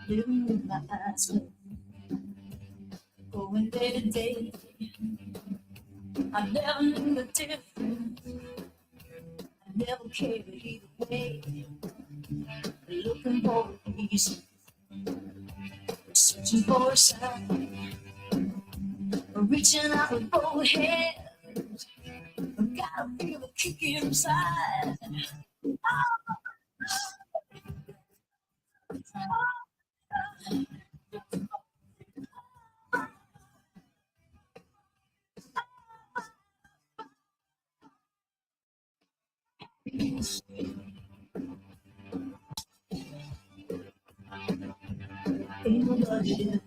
Living with my eyes closed, going day to day. I never knew the difference. I never cared either way. Looking for a reason, searching for a sign, reaching out with both hands. I gotta feel the kick inside. Ain't nobody in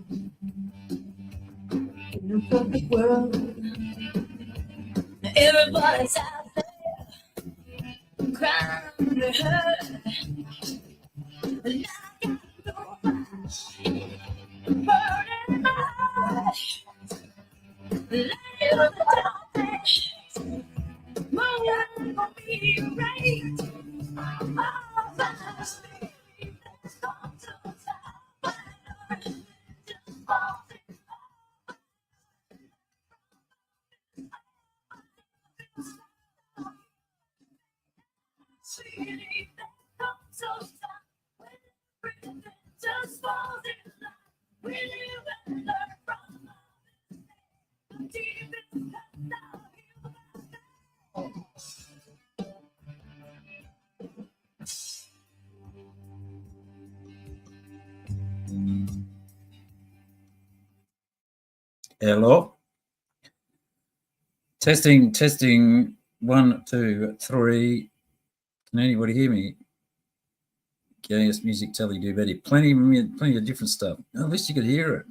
the perfect world. Everybody's out there crying they hurt. And I gotta go by, burning my heart. Light up the darkness, my life will be right. All by sleep, that's gone to time. Just falling. Sweetie, that comes so time. When everything just falls in line. We live and learn from our mistakes. The deepest cut now, heal Hello. Testing. 1, 2, 3. Can anybody hear me? Gas, music, telly, do better. Plenty of different stuff. At least you could hear it.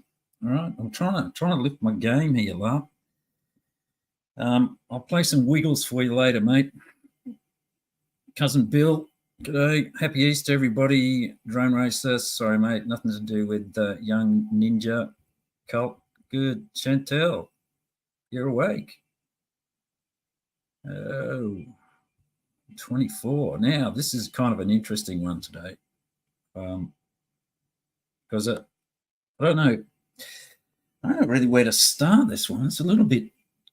All right. I'm trying to lift my game here, love. I'll play some wiggles for you later, mate. Cousin Bill, g'day. Happy Easter, everybody. Drone racer. Sorry, mate. Nothing to do with young ninja cult. Good. Chantel, you're awake. Oh, 24. Now, this is kind of an interesting one today. Because I don't know really where to start this one. It's a little bit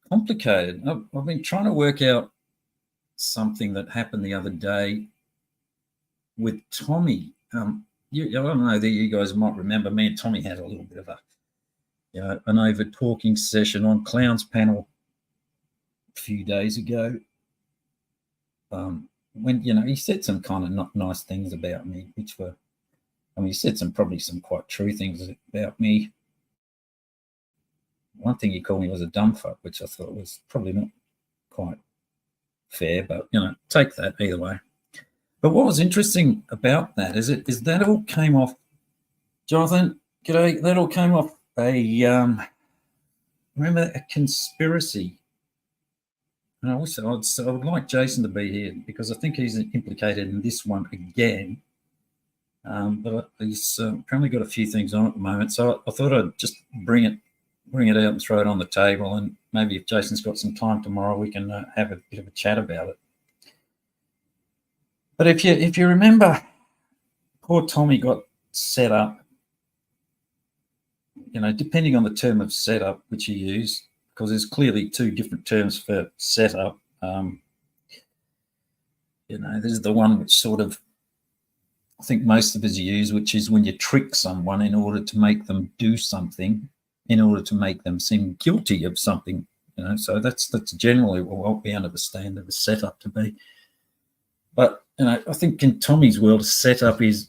complicated. I've been trying to work out something that happened the other day with Tommy. I don't know that you guys might remember, me and Tommy had a little bit of an over talking session on Clowns Panel a few days ago. When he said some kind of not nice things about me, which were, he said probably some quite true things about me. One thing he called me was a dumb fuck, which I thought was probably not quite fair, but take that either way. But what was interesting about that is that all came off, Jonathan, g'day, that all came off a conspiracy. And I would like Jason to be here because I think he's implicated in this one again. But he's apparently got a few things on at the moment, so I thought I'd just bring it out and throw it on the table, and maybe if Jason's got some time tomorrow, we can have a bit of a chat about it. But if you remember, poor Tommy got set up. Depending on the term of setup which you use, because there's clearly two different terms for setup. There's the one which sort of I think most of us use, which is when you trick someone in order to make them do something, in order to make them seem guilty of something. So that's generally what we understand of a setup to be. But I think in Tommy's world, a setup is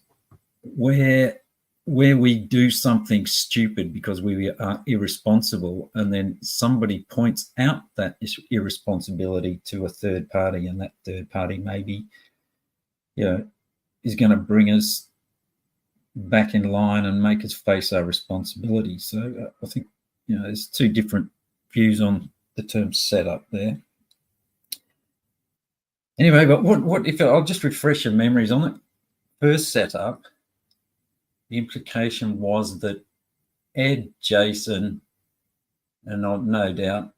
where where we do something stupid because we are irresponsible, and then somebody points out that irresponsibility to a third party, and that third party maybe, is going to bring us back in line and make us face our responsibility. So I think, there's two different views on the term setup there. Anyway, but what if I'll just refresh your memories on it. First setup, the implication was that Ed, Jason, and no doubt,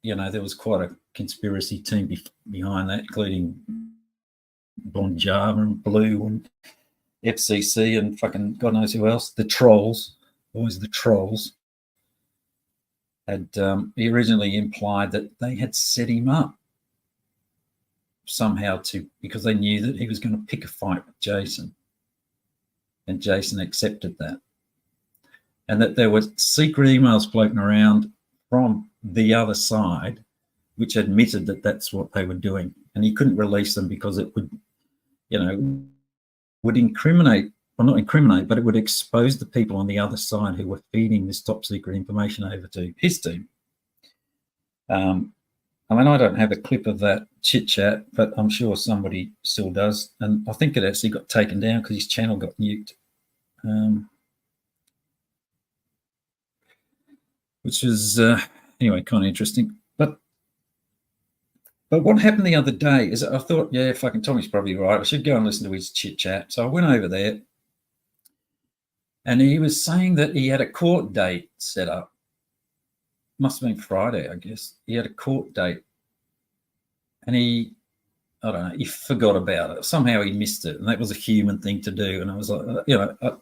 there was quite a conspiracy team behind that, including Bon Java and Blue and FCC and fucking God knows who else. The trolls, always the trolls, had he originally implied that they had set him up somehow because they knew that he was going to pick a fight with Jason, and Jason accepted that, and that there were secret emails floating around from the other side which admitted that that's what they were doing, and he couldn't release them because it would, would incriminate, or not incriminate, but it would expose the people on the other side who were feeding this top secret information over to his team. I don't have a clip of that chit chat, but I'm sure somebody still does. And I think it actually got taken down because his channel got nuked, which is, anyway, kind of interesting. But what happened the other day is I thought, yeah, fucking Tommy's probably right. I should go and listen to his chit chat. So I went over there, and he was saying that he had a court date set up. Must have been Friday, I guess. He had a court date, and he forgot about it. Somehow he missed it, and that was a human thing to do. And I was like, I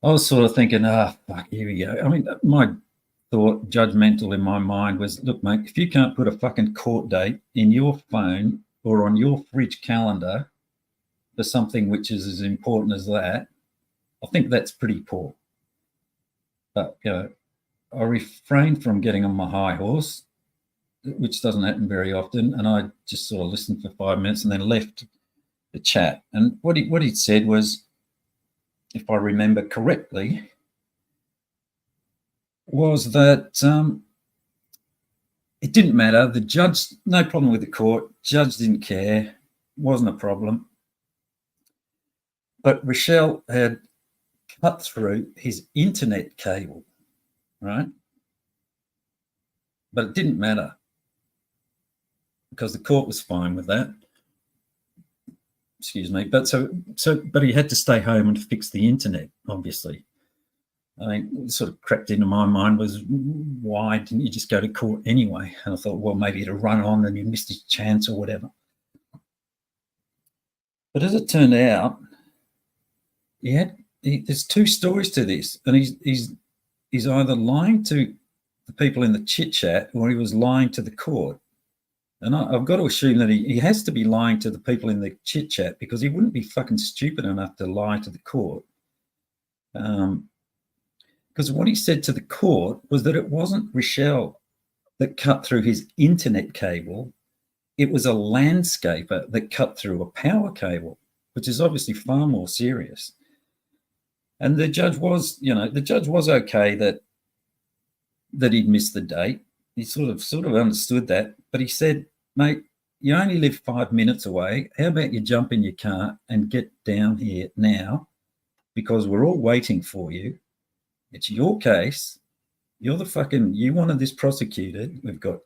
was sort of thinking, fuck, here we go. I mean, my thought, judgmental in my mind, was, look, mate, if you can't put a fucking court date in your phone or on your fridge calendar for something which is as important as that, I think that's pretty poor. But, I refrained from getting on my high horse, which doesn't happen very often, and I just sort of listened for 5 minutes and then left the chat. And what he'd said was, if I remember correctly, was that it didn't matter. The judge, no problem with the court. Judge didn't care. Wasn't a problem. But Rochelle had cut through his internet cable, right? But it didn't matter because the court was fine with that. Excuse me. But but he had to stay home and fix the internet, obviously. I mean, sort of crept into my mind was, why didn't you just go to court anyway? And I thought, well, maybe it'd run on and he missed his chance or whatever. But as it turned out, there's two stories to this, and he's either lying to the people in the chit chat or he was lying to the court. And I've got to assume that he has to be lying to the people in the chit chat, because he wouldn't be fucking stupid enough to lie to the court. Because what he said to the court was that it wasn't Rochelle that cut through his internet cable. It was a landscaper that cut through a power cable, which is obviously far more serious. And the judge was, okay that he'd missed the date. He sort of understood that, but he said, mate, you only live 5 minutes away. How about you jump in your car and get down here now, because we're all waiting for you. It's your case. You wanted this prosecuted. We've got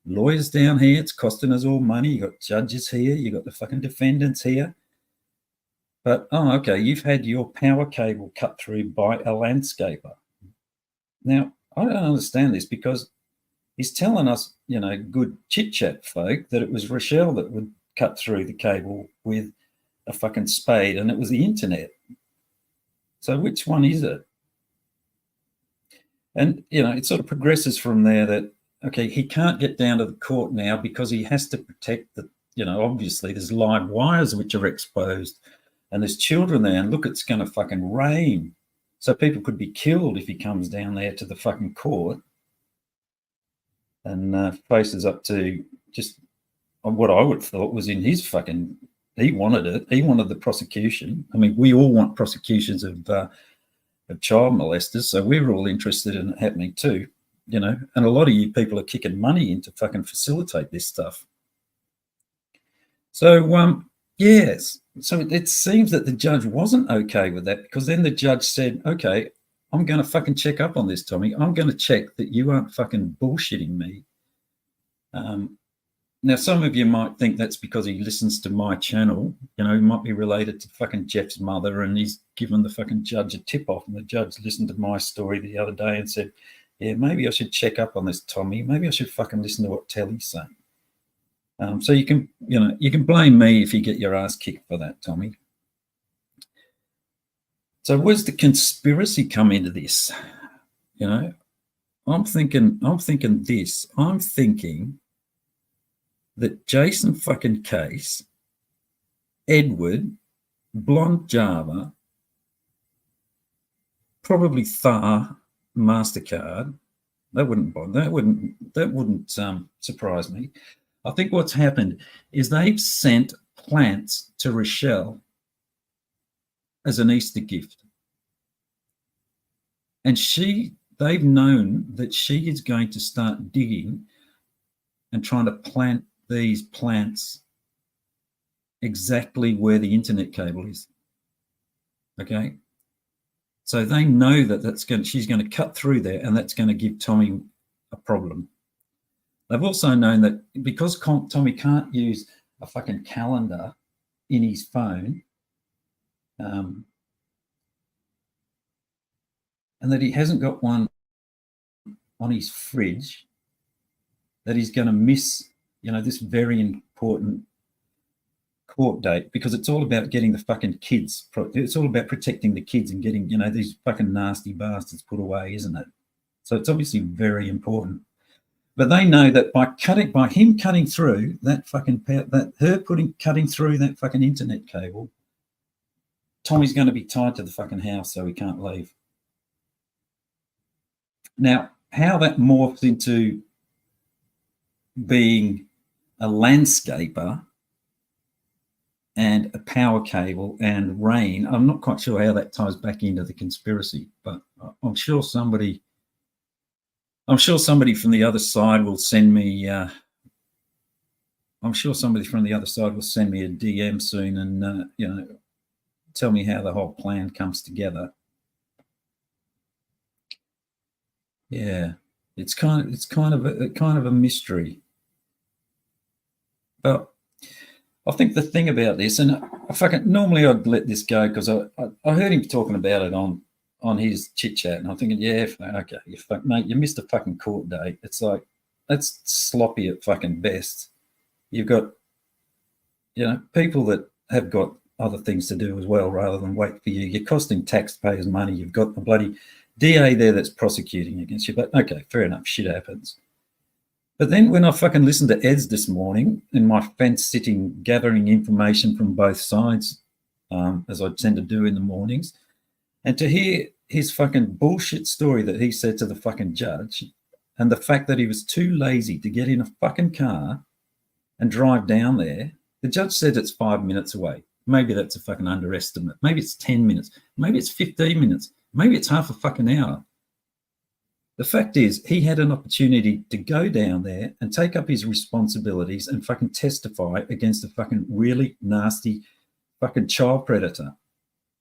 lawyers down here. It's costing us all money. You got judges here. You got the fucking defendants here. But, okay, you've had your power cable cut through by a landscaper. Now, I don't understand this, because he's telling us, good chit-chat folk, that it was Rochelle that would cut through the cable with a fucking spade, and it was the internet. So which one is it? And, it sort of progresses from there that, okay, he can't get down to the court now because he has to protect obviously there's live wires which are exposed, and there's children there, and look, it's going to fucking rain. So people could be killed if he comes down there to the fucking court and faces up to just what I would have thought was in his fucking He wanted it. He wanted the prosecution. I mean, we all want prosecutions of child molesters, so we're all interested in it happening too, you know. And a lot of you people are kicking money in to fucking facilitate this stuff. So, yes. So it seems that the judge wasn't okay with that, because then the judge said, okay, I'm going to fucking check up on this, Tommy. I'm going to check that you aren't fucking bullshitting me. Now, some of you might think that's because he listens to my channel. You know, he might be related to fucking Jeff's mother, and he's given the fucking judge a tip-off, and the judge listened to my story the other day and said, yeah, maybe I should check up on this, Tommy. Maybe I should fucking listen to what Telly's saying. So you can blame me if you get your ass kicked for that, Tommy. So where's the conspiracy come into this? You know, I'm thinking this. I'm thinking that Jason fucking Case, Edward, Blonde Java, probably Thar, MasterCard. That wouldn't surprise me. I think what's happened is they've sent plants to Rochelle as an Easter gift. And they've known that she is going to start digging and trying to plant these plants exactly where the internet cable is. Okay. So they know that she's going to cut through there, and that's going to give Tommy a problem. They've also known that because Tommy can't use a fucking calendar in his phone, and that he hasn't got one on his fridge, that he's going to miss, you know, this very important court date, because it's all about getting the fucking kids. It's all about protecting the kids and getting, you know, these fucking nasty bastards put away, isn't it? So it's obviously very important. But they know that by him cutting through that fucking cutting through that fucking internet cable, Tommy's going to be tied to the fucking house, so he can't leave. Now, how that morphs into being a landscaper and a power cable and rain, I'm not quite sure how that ties back into the conspiracy, but I'm sure somebody from the other side will send me. I'm sure somebody from the other side will send me a DM soon, and you know, tell me how the whole plan comes together. Yeah, it's kind of a mystery. But I think the thing about this, and normally I'd let this go because I heard him talking about it on his chit chat, and I'm thinking, yeah, okay, mate, you missed a fucking court date. It's like, that's sloppy at fucking best. You've got, you know, people that have got other things to do as well rather than wait for you. You're costing taxpayers money. You've got the bloody DA there that's prosecuting against you. But okay, fair enough, shit happens. But then when I fucking listened to Eds this morning in my fence sitting, gathering information from both sides, as I tend to do in the mornings, and to hear his fucking bullshit story that he said to the fucking judge, and the fact that he was too lazy to get in a fucking car and drive down there. The judge said it's 5 minutes away. Maybe that's a fucking underestimate. Maybe it's 10 minutes. Maybe it's 15 minutes. Maybe it's half a fucking hour. The fact is, he had an opportunity to go down there and take up his responsibilities and fucking testify against a fucking really nasty fucking child predator.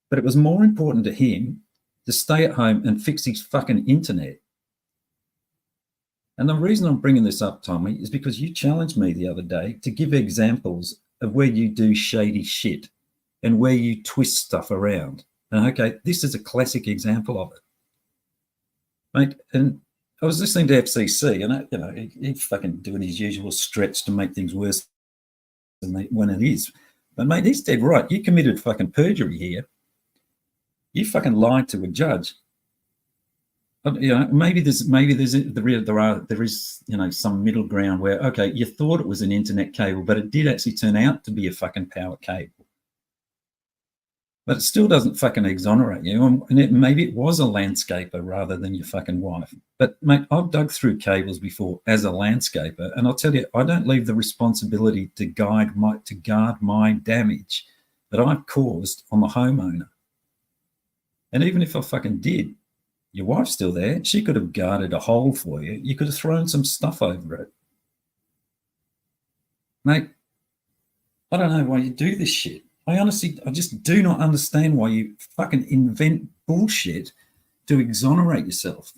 But it was more important to him to stay at home and fix his fucking internet. And the reason I'm bringing this up, Tommy, is because you challenged me the other day to give examples of where you do shady shit and where you twist stuff around. And okay, this is a classic example of it. Mate, and I was listening to FCC, and you know, he's fucking doing his usual stretch to make things worse than when it is. But mate, he's dead right. You committed fucking perjury here. You fucking lied to a judge. You know, there is you know, some middle ground where, okay, you thought it was an internet cable, but it did actually turn out to be a fucking power cable. But it still doesn't fucking exonerate you. And maybe it was a landscaper rather than your fucking wife. But, mate, I've dug through cables before as a landscaper, and I'll tell you, I don't leave the responsibility to guard my damage that I've caused on the homeowner. And even if I fucking did, your wife's still there. She could have guarded a hole for you. You could have thrown some stuff over it. Mate, I don't know why you do this shit. I just do not understand why you fucking invent bullshit to exonerate yourself.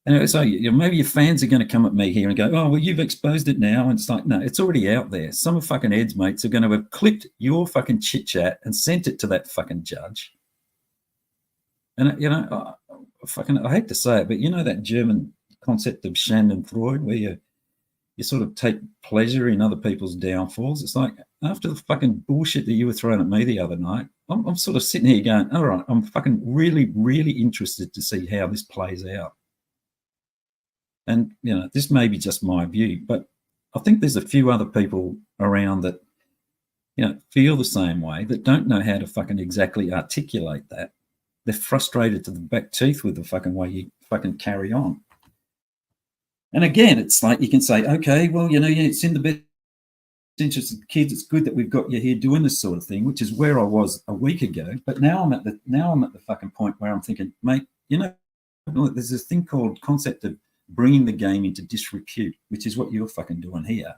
And so maybe your fans are going to come at me here and go, oh, well, you've exposed it now. And it's like, no, it's already out there. Some of fucking Ed's mates are going to have clipped your fucking chit chat and sent it to that fucking judge. And, I hate to say it, but you know that German concept of Schadenfreude where you sort of take pleasure in other people's downfalls. It's like after the fucking bullshit that you were throwing at me the other night, I'm sort of sitting here going, all right, I'm fucking really, really interested to see how this plays out. And, this may be just my view, but I think there's a few other people around that, feel the same way, that don't know how to fucking exactly articulate that. They're frustrated to the back teeth with the fucking way you fucking carry on. And again, it's like you can say, okay, well, it's in the best interest of the kids. It's good that we've got you here doing this sort of thing, which is where I was a week ago. But now I'm at the fucking point where I'm thinking, mate, there's this thing called concept of bringing the game into disrepute, which is what you're fucking doing here.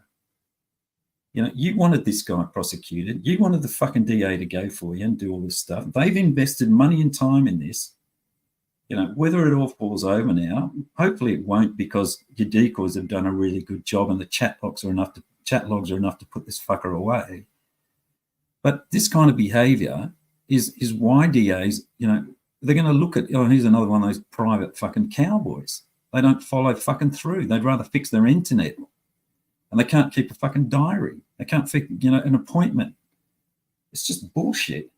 You wanted this guy prosecuted. You wanted the fucking DA to go for you and do all this stuff. They've invested money and time in this. Whether it all falls over now, hopefully it won't, because your decoys have done a really good job and the chat logs are enough to put this fucker away. But this kind of behaviour is why DAs, they're going to look at, here's another one of those private fucking cowboys. They don't follow fucking through. They'd rather fix their internet. And they can't keep a fucking diary. They can't fix, an appointment. It's just bullshit.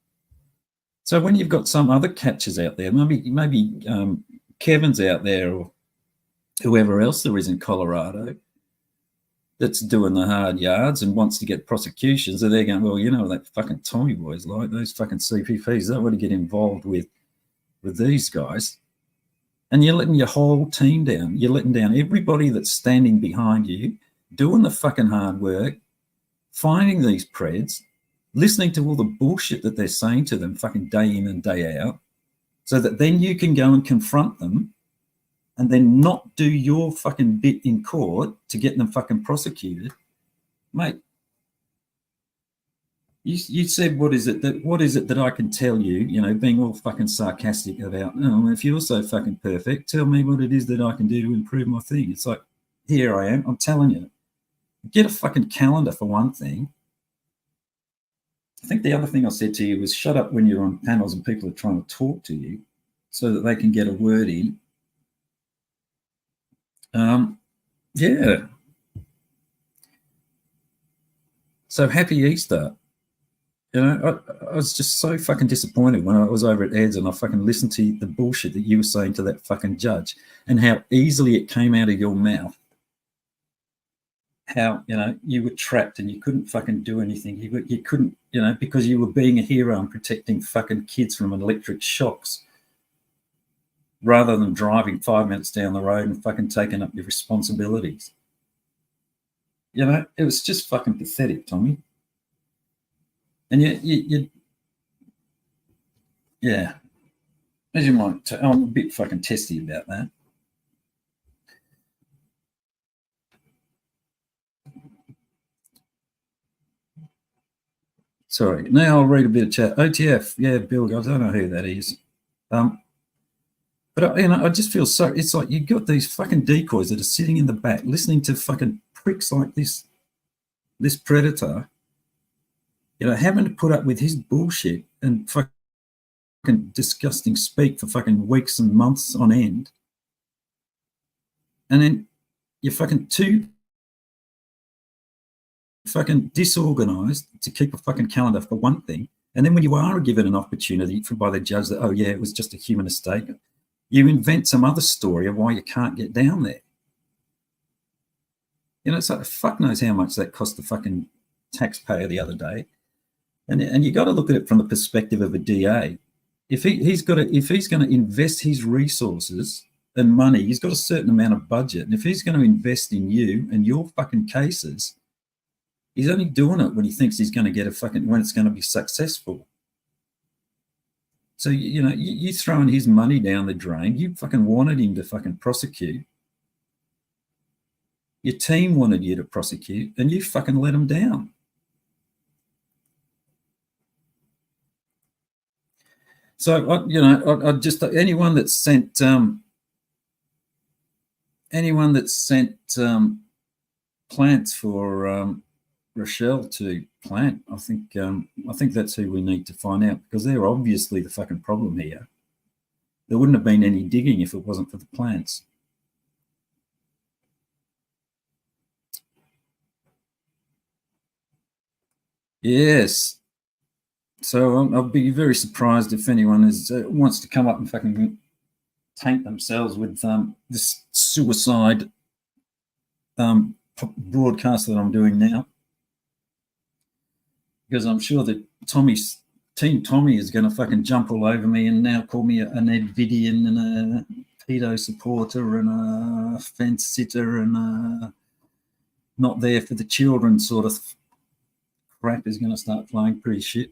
So when you've got some other catchers out there, maybe Kevin's out there or whoever else there is in Colorado that's doing the hard yards and wants to get prosecutions, so they're going, well, that fucking Tommy boys, like those fucking CPPs, they want to get involved with these guys. And you're letting your whole team down. You're letting down everybody that's standing behind you, doing the fucking hard work, finding these preds, listening to all the bullshit that they're saying to them fucking day in and day out, so that then you can go and confront them and then not do your fucking bit in court to get them fucking prosecuted. Mate, you said, what is it that I can tell you, being all fucking sarcastic about, if you're so fucking perfect, tell me what it is that I can do to improve my thing. It's like, here I am, I'm telling you. Get a fucking calendar for one thing. I think the other thing I said to you was shut up when you're on panels and people are trying to talk to you so that they can get a word in. Yeah. So happy Easter. I was just so fucking disappointed when I was over at Ed's and I fucking listened to the bullshit that you were saying to that fucking judge and how easily it came out of your mouth. How, you were trapped and you couldn't fucking do anything. You couldn't, because you were being a hero and protecting fucking kids from electric shocks rather than driving 5 minutes down the road and fucking taking up your responsibilities. It was just fucking pathetic, Tommy. And yeah, as you might tell, I'm a bit fucking testy about that. Sorry. Now I'll read a bit of chat. OTF, yeah, Bill, I don't know who that is. But I just feel so. It's like you've got these fucking decoys that are sitting in the back, listening to fucking pricks like this predator. Having to put up with his bullshit and fucking disgusting speak for fucking weeks and months on end, and then you're fucking too fucking disorganized to keep a fucking calendar for one thing, and then when you are given an opportunity by the judge that, oh yeah, it was just a human mistake, you invent some other story of why you can't get down there. It's like fuck knows how much that cost the fucking taxpayer the other day. And you got to look at it from the perspective of a DA. If he's going to invest his resources and money, he's got a certain amount of budget. And if he's going to invest in you and your fucking cases, he's only doing it when he thinks he's going to get when it's going to be successful. So, you throwing his money down the drain. You fucking wanted him to fucking prosecute. Your team wanted you to prosecute, and you fucking let him down. So, I just anyone that sent plants for Rochelle to plant, I think that's who we need to find out, because they're obviously the fucking problem here. There wouldn't have been any digging if it wasn't for the plants. Yes. So I'll be very surprised if anyone wants to come up and fucking taint themselves with this suicide broadcast that I'm doing now, because I'm sure that Team Tommy is going to fucking jump all over me and now call me an Ed Vidian and a pedo supporter and a fence sitter and not there for the children sort of crap is going to start flying pretty shit.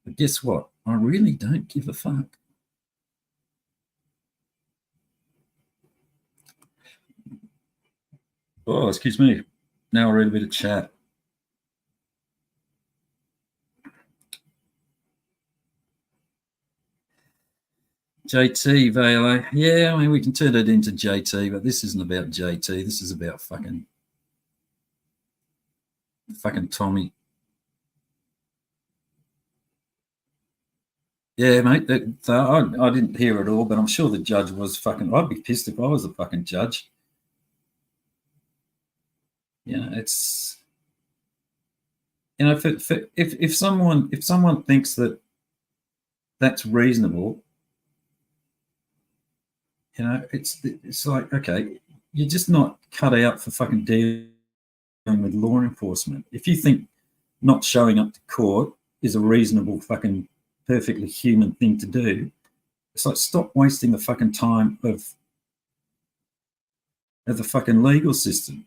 But guess what? I really don't give a fuck. Oh, excuse me. Now I'll read a bit of chat. JT, Vale. Yeah, I mean, we can turn it into JT, but this isn't about JT. This is about fucking Tommy. Yeah, mate. I didn't hear it all, but I'm sure the judge was fucking. I'd be pissed if I was the fucking judge. It's. If someone thinks that that's reasonable, it's like, okay, you're just not cut out for fucking dealing with law enforcement. If you think not showing up to court is a reasonable fucking perfectly human thing to do, it's like, stop wasting the fucking time of the fucking legal system.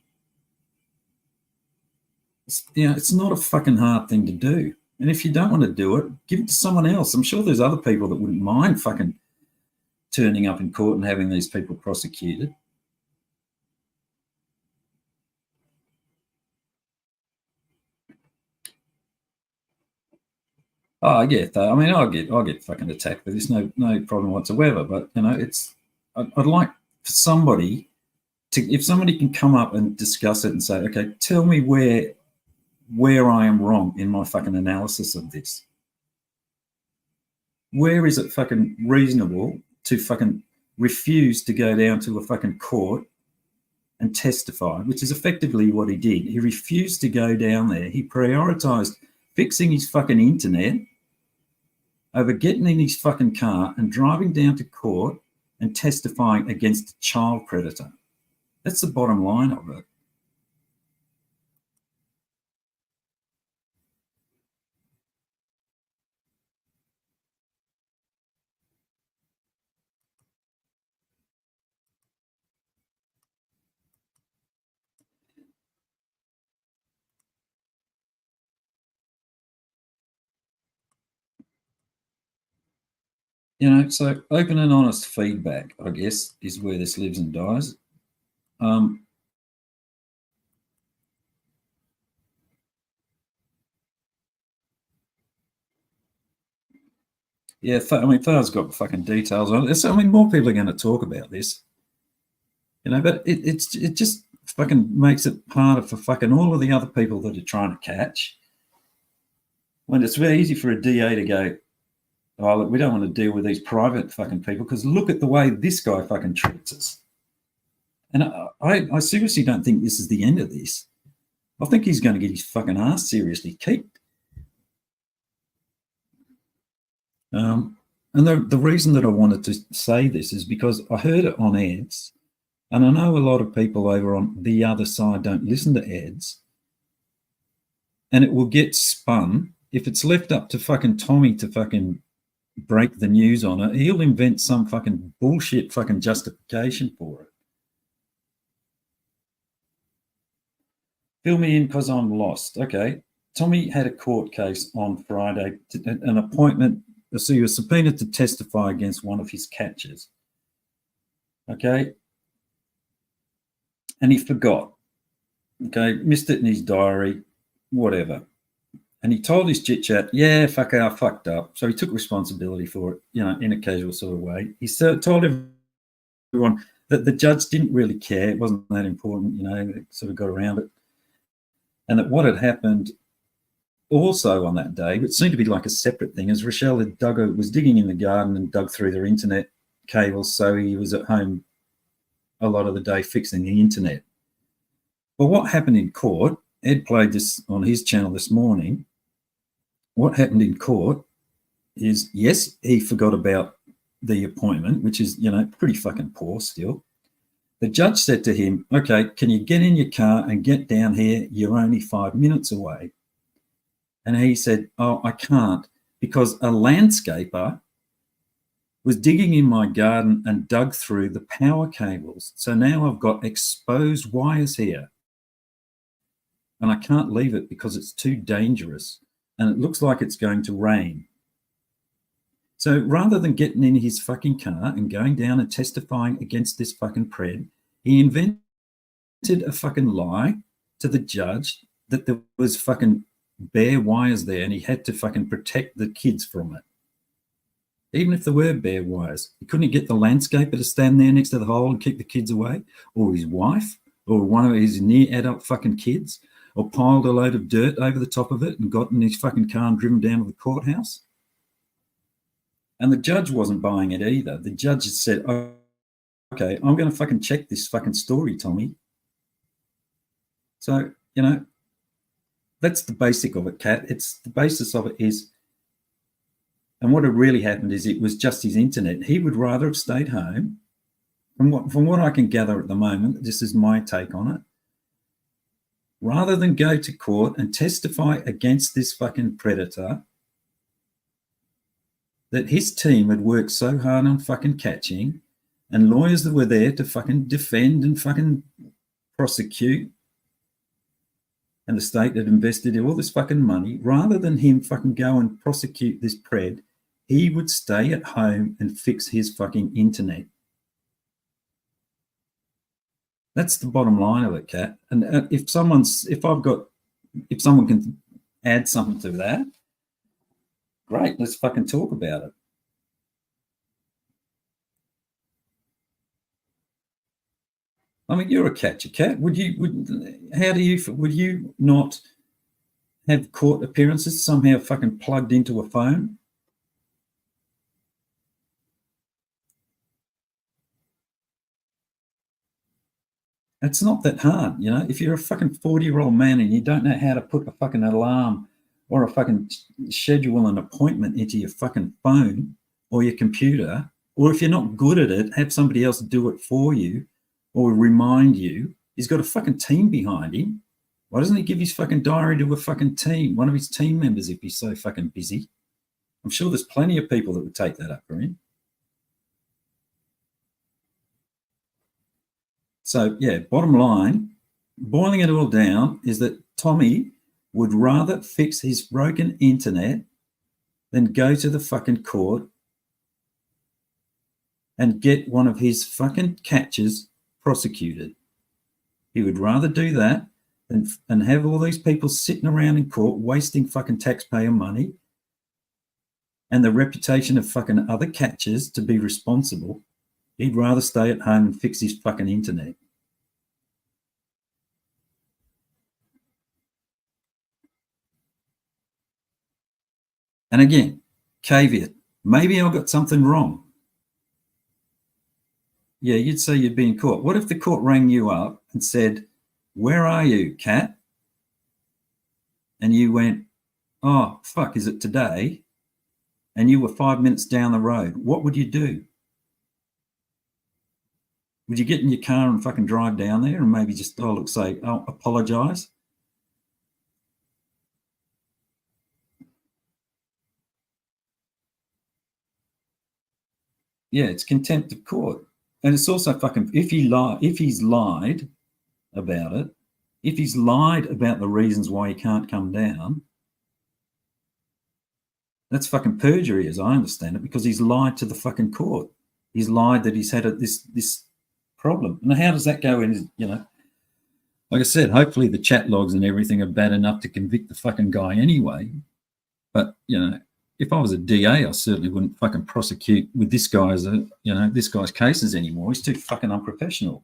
It's not a fucking hard thing to do. And if you don't want to do it, give it to someone else. I'm sure there's other people that wouldn't mind fucking turning up in court and having these people prosecuted. Oh, I get that. I mean, I'll get fucking attacked for this, no problem whatsoever. But I'd like for somebody if somebody can come up and discuss it and say, okay, tell me where I am wrong in my fucking analysis of this. Where is it fucking reasonable to fucking refuse to go down to a fucking court and testify, which is effectively what he did. He refused to go down there. He prioritized fixing his fucking internet over getting in his fucking car and driving down to court and testifying against a child predator. That's the bottom line of it. So open and honest feedback, I guess, is where this lives and dies. Yeah, I mean, Thar's got fucking details on it. I mean, more people are going to talk about this, but it just fucking makes it harder for fucking all of the other people that are trying to catch. When it's very easy for a DA to go, oh, look, we don't want to deal with these private fucking people because look at the way this guy fucking treats us. And I seriously don't think this is the end of this. I think he's going to get his fucking ass seriously kicked. And the reason that I wanted to say this is because I heard it on ads, and I know a lot of people over on the other side don't listen to ads, and it will get spun if it's left up to fucking Tommy to fucking break the news on it, he'll invent some fucking bullshit fucking justification for it. Fill me in because I'm lost. Okay. Tommy had a court case on Friday, an appointment. So he was subpoenaed to testify against one of his catchers. Okay. And he forgot. Okay. Missed it in his diary, whatever. And he told his chit chat, yeah, fuck, I fucked up. So he took responsibility for it, in a casual sort of way. He told everyone that the judge didn't really care. It wasn't that important, they sort of got around it. And that what had happened also on that day, which seemed to be like a separate thing, is Rochelle was digging in the garden and dug through their internet cables. So he was at home a lot of the day fixing the internet. But what happened in court, Ed played this on his channel this morning. What happened in court is, yes, he forgot about the appointment, which is, pretty fucking poor still. The judge said to him, okay, can you get in your car and get down here? You're only 5 minutes away. And he said, oh, I can't, because a landscaper was digging in my garden and dug through the power cables. So now I've got exposed wires here. And I can't leave it because it's too dangerous. And it looks like it's going to rain. So rather than getting in his fucking car and going down and testifying against this fucking pred, he invented a fucking lie to the judge that there was fucking bare wires there and he had to fucking protect the kids from it. Even if there were bare wires, he couldn't get the landscaper to stand there next to the hole and keep the kids away, or his wife, or one of his near adult fucking kids, or piled a load of dirt over the top of it and got in his fucking car and driven down to the courthouse. And the judge wasn't buying it either. The judge had said, oh, okay, I'm going to fucking check this fucking story, Tommy. So, that's the basic of it, Kat. It's the basis of it is, and what had really happened is it was just his internet. He would rather have stayed home. From what I can gather at the moment, this is my take on it, rather than go to court and testify against this fucking predator that his team had worked so hard on fucking catching, and lawyers that were there to fucking defend and fucking prosecute, and the state had invested all this fucking money, rather than him fucking go and prosecute this pred, he would stay at home and fix his fucking internet. That's the bottom line of it, Kat. And if someone can add something to that, great, let's fucking talk about it. I mean, you're a catcher, Kat. Would you not have court appearances somehow fucking plugged into a phone? It's not that hard, If you're a fucking 40-year-old man and you don't know how to put a fucking alarm or a fucking schedule an appointment into your fucking phone or your computer, or if you're not good at it, have somebody else do it for you or remind you. He's got a fucking team behind him. Why doesn't he give his fucking diary to a fucking team, one of his team members, if he's so fucking busy? I'm sure there's plenty of people that would take that up for him. So, yeah, bottom line, boiling it all down, is that Tommy would rather fix his broken internet than go to the fucking court and get one of his fucking catchers prosecuted. He would rather do that than have all these people sitting around in court wasting fucking taxpayer money and the reputation of fucking other catchers to be responsible. He'd rather stay at home and fix his fucking internet. And again, caveat, maybe I got something wrong. Yeah, you'd say you'd be in court. What if the court rang you up and said, where are you, Kat? And you went, oh, fuck, is it today? And you were 5 minutes down the road. What would you do? Would you get in your car and fucking drive down there and maybe just, say, oh, apologise? Yeah, it's contempt of court. And it's also fucking, if he's lied about it, if he's lied about the reasons why he can't come down, that's fucking perjury, as I understand it, because he's lied to the fucking court. He's lied that he's had this problem. And how does that go in? Like I said, hopefully the chat logs and everything are bad enough to convict the fucking guy anyway. But if I was a DA, I certainly wouldn't fucking prosecute with this guy's this guy's cases anymore. He's too fucking unprofessional.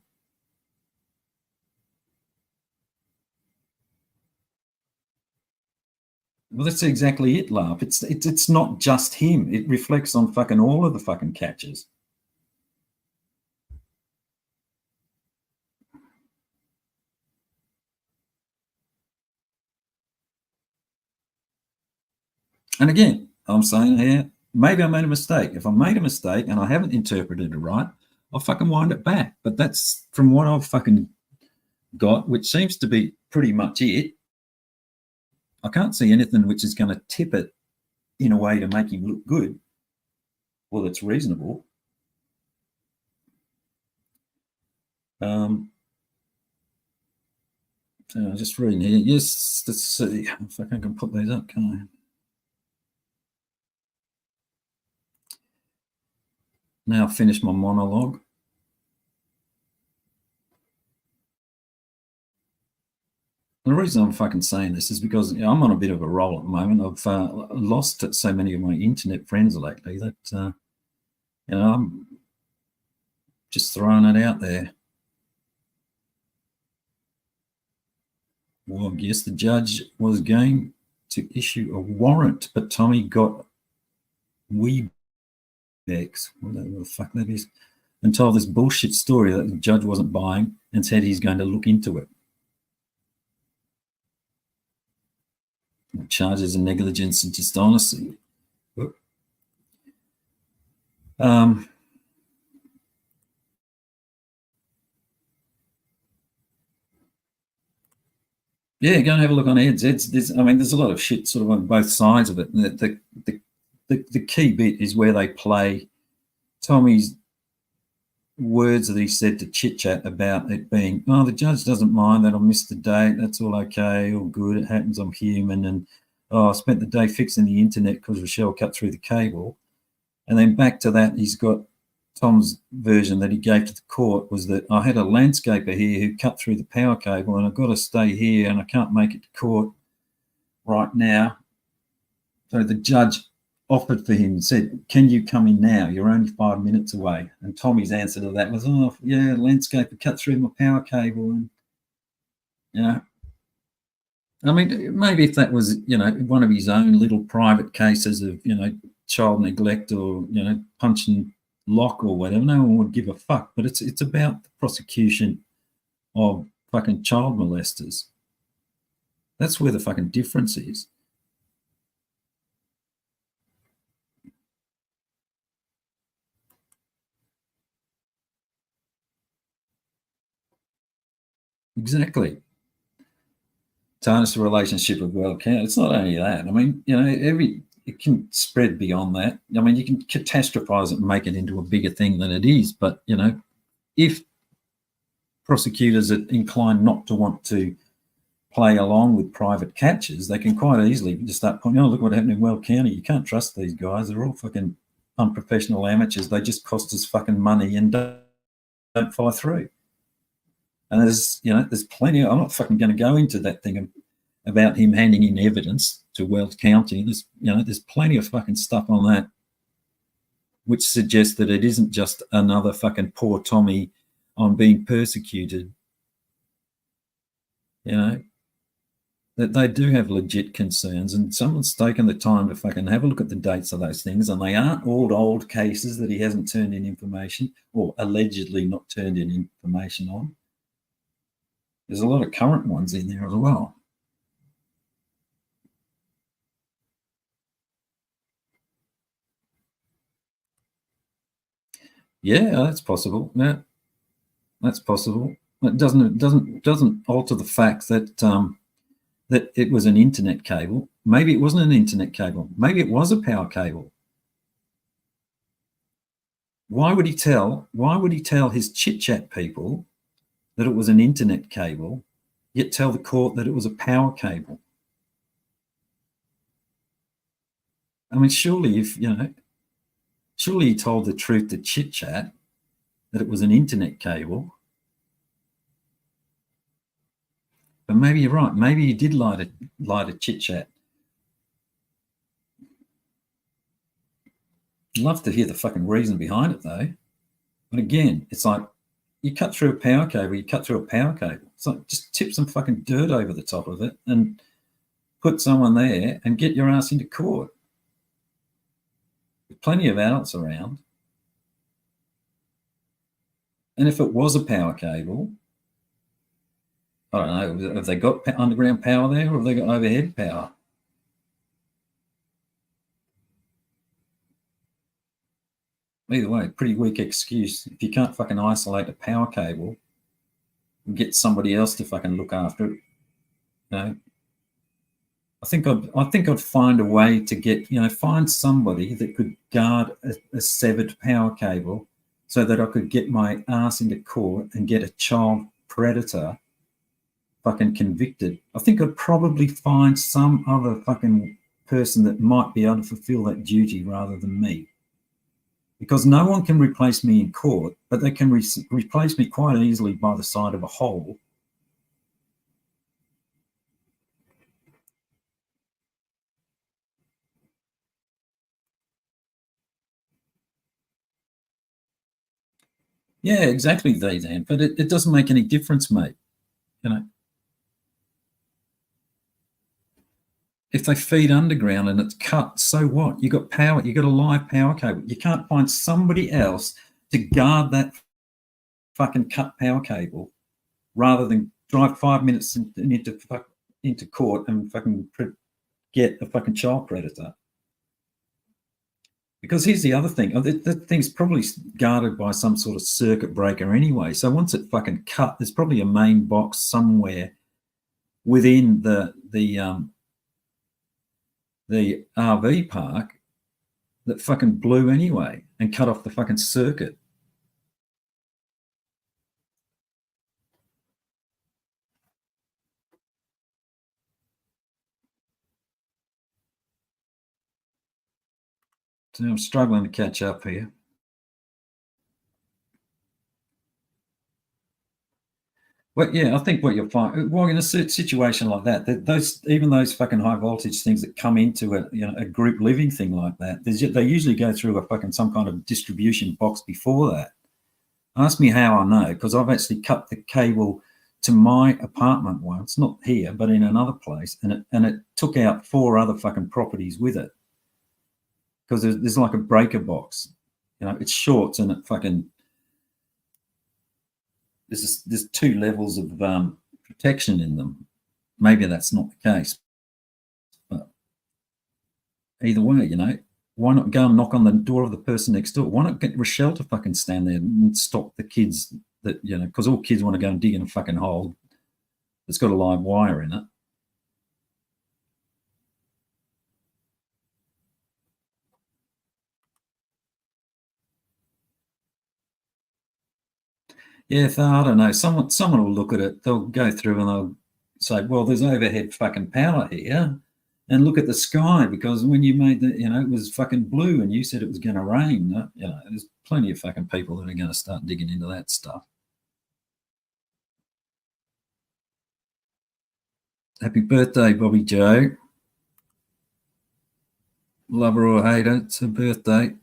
Well, that's exactly it, Larp. It's not just him. It reflects on fucking all of the fucking catchers. And again, I'm saying here, maybe I made a mistake. If I made a mistake and I haven't interpreted it right, I'll fucking wind it back. But that's from what I've fucking got, which seems to be pretty much it. I can't see anything which is going to tip it in a way to make him look good. Well, it's reasonable. Just reading here. Yes, let's see if I can put these up, can't I? Now I've finished my monologue. The reason I'm fucking saying this is because I'm on a bit of a roll at the moment. I've lost so many of my internet friends lately that I'm just throwing it out there. Well, I guess the judge was going to issue a warrant, but Tommy got Weebex, whatever the fuck that is, and told this bullshit story that the judge wasn't buying and said he's going to look into it. Charges of negligence and dishonesty. Yeah, go and have a look on Ed's. There's a lot of shit sort of on both sides of it. And the key bit is where they play Tommy's words that he said to Chit Chat about it being, oh, the judge doesn't mind that I missed the date. That's all okay, all good. It happens. I'm human. And I spent the day fixing the internet because Rochelle cut through the cable. And then back to that, he's got Tom's version that he gave to the court was that I had a landscaper here who cut through the power cable and I've got to stay here and I can't make it to court right now. So the judge offered for him and said, can you come in now? You're only 5 minutes away. And Tommy's answer to that was, oh, yeah, landscaper cut through my power cable. And, I mean, maybe if that was, one of his own little private cases of, child neglect or, punching lock or whatever, no one would give a fuck. But it's about the prosecution of fucking child molesters. That's where the fucking difference is. Exactly. Tarnish the relationship of well count. It's not only that. I mean, it can spread beyond that. I mean, you can catastrophize it and make it into a bigger thing than it is. But, if prosecutors are inclined not to want to play along with private catches, they can quite easily just start pointing, oh, look what happened in Well County. You can't trust these guys. They're all fucking unprofessional amateurs. They just cost us fucking money and don't follow through. And there's plenty. I'm not fucking going to go into that thing about him handing in evidence to Weld County. There's plenty of fucking stuff on that which suggests that it isn't just another fucking poor Tommy on being persecuted. That they do have legit concerns, and someone's taken the time to fucking have a look at the dates of those things, and they aren't all old cases that he hasn't turned in information or allegedly not turned in information on. There's a lot of current ones in there as well. Yeah, that's possible. Yeah, that's possible. It doesn't alter the fact that that it was an internet cable. Maybe it wasn't an internet cable. Maybe it was a power cable. Why would he tell his chit chat people that it was an internet cable, yet tell the court that it was a power cable? I mean, surely surely he told the truth to chit chat that it was an internet cable. But maybe you're right. Maybe he did lie to chit chat. I'd love to hear the fucking reason behind it though. But again, it's like you cut through a power cable, you cut through a power cable. It's like just tip some fucking dirt over the top of it and put someone there and get your ass into court. With plenty of adults around. And if it was a power cable, I don't know, have they got underground power there or have they got overhead power? Either way, pretty weak excuse. If you can't fucking isolate a power cable and get somebody else to fucking look after it, I think I'd find a way to get, find somebody that could guard a severed power cable so that I could get my ass into court and get a child predator fucking convicted. I think I'd probably find some other fucking person that might be able to fulfill that duty rather than me. Because no one can replace me in court, but they can replace me quite easily by the side of a hole. Yeah, exactly, Dan. But it doesn't make any difference, mate. If they feed underground and it's cut, so what? You got power. You got a live power cable. You can't find somebody else to guard that fucking cut power cable rather than drive 5 minutes into court and fucking get a fucking child predator. Because here's the other thing. That thing's probably guarded by some sort of circuit breaker anyway. So once it fucking cut, there's probably a main box somewhere within the RV park that fucking blew anyway and cut off the fucking circuit. So I'm struggling to catch up here. Well, yeah, I think what you'll find, well, in a situation like that, those fucking high voltage things that come into a group living thing like that, they usually go through a fucking some kind of distribution box before that. Ask me how I know, because I've actually cut the cable to my apartment once, not here, but in another place, and it took out 4 other fucking properties with it, because there's like a breaker box, it's shorts and it fucking. There's 2 levels of protection in them. Maybe that's not the case, but either way, why not go and knock on the door of the person next door? Why not get Rochelle to fucking stand there and stop the kids that, because all kids want to go and dig in a fucking hole that's got a live wire in it. Yeah, I don't know. Someone will look at it. They'll go through and they'll say, "Well, there's overhead fucking power here, and look at the sky because when you made it was fucking blue, and you said it was going to rain." There's plenty of fucking people that are going to start digging into that stuff. Happy birthday, Bobby Joe. Love her or hate her, it's her birthday.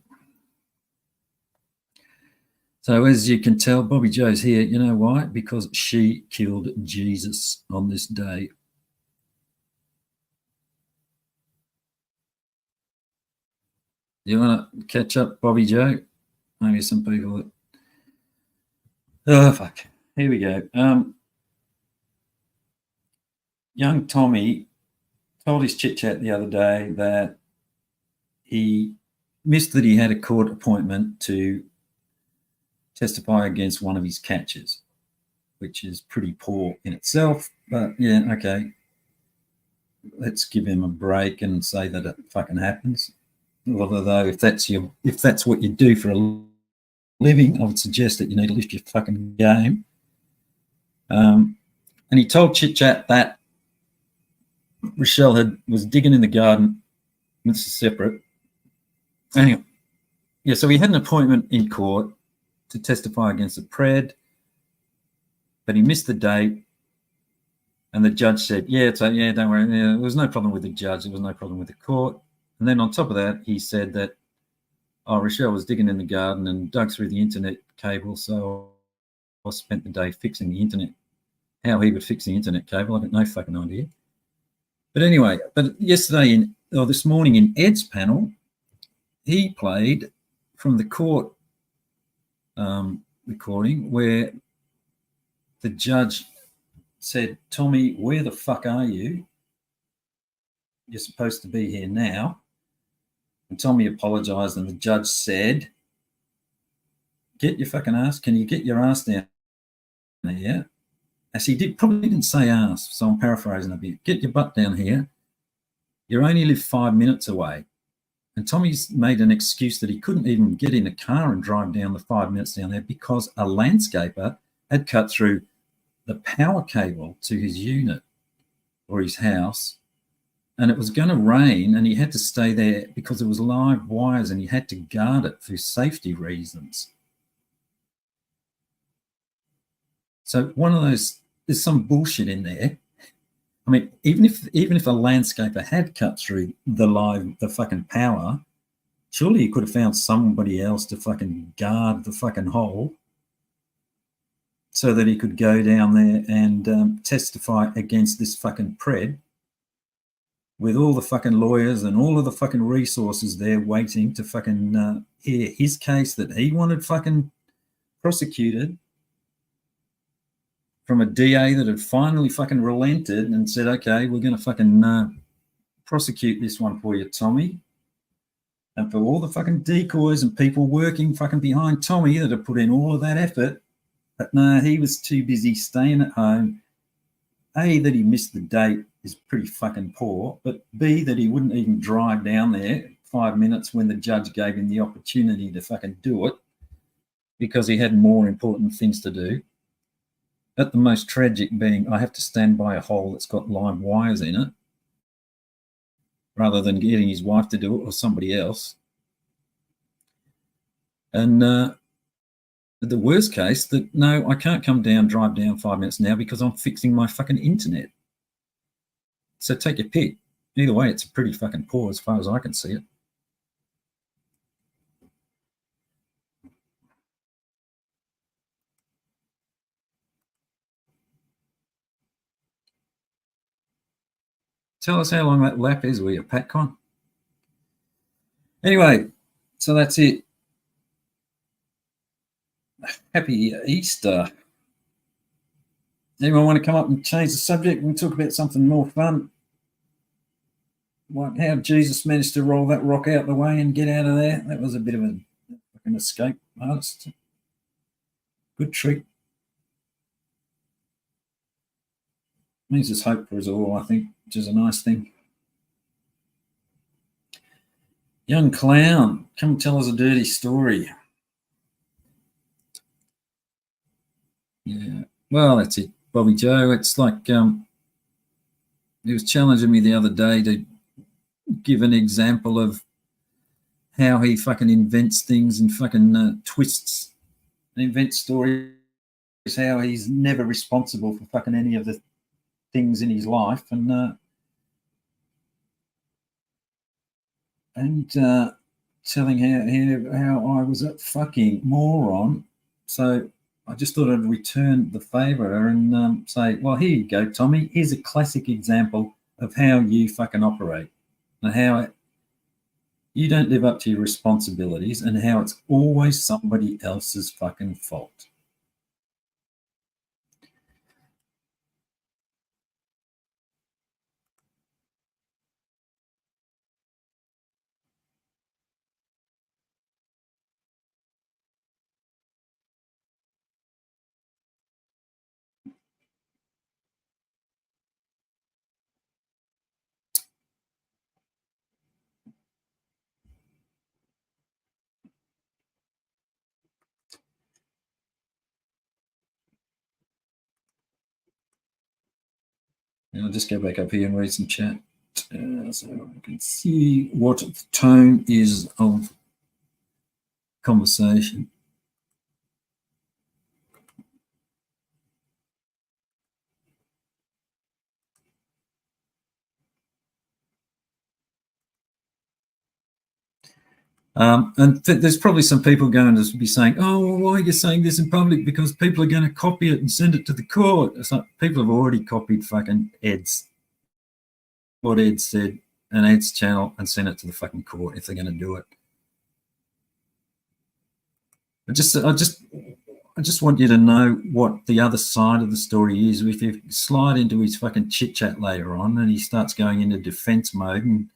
So as you can tell, Bobby Joe's here. You know why? Because she killed Jesus on this day. You want to catch up, Bobby Joe? Maybe some people that... Oh, fuck. Here we go. Young Tommy told his chit-chat the other day that he missed that he had a court appointment to testify against one of his catchers, which is pretty poor in itself. But yeah, okay, let's give him a break and say that it fucking happens. Although if that's what you do for a living, I would suggest that you need to lift your fucking game. And he told Chit Chat that Rochelle was digging in the garden. This is separate. Anyway, yeah, so he had an appointment in court to testify against the pred, but he missed the date. And the judge said, yeah, don't worry. Yeah, there was no problem with the judge. There was no problem with the court. And then on top of that, he said that, Rochelle was digging in the garden and dug through the internet cable, so I spent the day fixing the internet. How he would fix the internet cable, I've got no fucking idea. But anyway, this morning in Ed's panel, he played from the court recording where the judge said, Tommy, where the fuck are you? You're supposed to be here now. And Tommy apologised, and the judge said, get your fucking ass, can you get your ass down here? As he probably didn't say ass, so I'm paraphrasing a bit. Get your butt down here. You only live 5 minutes away. And Tommy's made an excuse that he couldn't even get in a car and drive down the 5 minutes down there because a landscaper had cut through the power cable to his unit or his house, and it was going to rain, and he had to stay there because there was live wires and he had to guard it for safety reasons. So one of those, there's some bullshit in there. I mean, even if a landscaper had cut through the fucking power, surely he could have found somebody else to fucking guard the fucking hole so that he could go down there and testify against this fucking pred with all the fucking lawyers and all of the fucking resources there waiting to fucking hear his case that he wanted fucking prosecuted from a DA that had finally fucking relented and said, okay, we're going to fucking prosecute this one for you, Tommy. And for all the fucking decoys and people working fucking behind Tommy that have put in all of that effort, but no, he was too busy staying at home. A, that he missed the date is pretty fucking poor, but B, that he wouldn't even drive down there 5 minutes when the judge gave him the opportunity to fucking do it because he had more important things to do. At the most tragic being, I have to stand by a hole that's got live wires in it rather than getting his wife to do it or somebody else. And the worst case that, no, I can't come down, drive down 5 minutes now because I'm fixing my fucking internet. So take your pick. Either way, it's pretty fucking poor as far as I can see it. Tell us how long that lap is, will you, PatCon? Anyway, so that's it. Happy Easter. Anyone want to come up and change the subject? We can talk about something more fun. Like how Jesus managed to roll that rock out the way and get out of there. That was a bit of an escape artist. Good trick. Means there's hope for us all, I think, which is a nice thing. Young clown, come tell us a dirty story. Yeah, well, that's it, Bobby Joe. It's like he was challenging me the other day to give an example of how he fucking invents things and fucking twists and invents stories, how he's never responsible for fucking any of the things in his life, and telling how I was a fucking moron. So I just thought I'd return the favour and say, well, here you go, Tommy. Here's a classic example of how you fucking operate and how you don't live up to your responsibilities and how it's always somebody else's fucking fault. And I'll just go back up here and read some chat so I can see what the tone is of conversation. And there's probably some people going to be saying, oh, well, why are you saying this in public? Because people are going to copy it and send it to the court. It's like people have already copied fucking Ed's, what Ed said, and Ed's channel, and sent it to the fucking court if they're going to do it. I just want you to know what the other side of the story is. If you slide into his fucking chit chat later on and he starts going into defense mode, and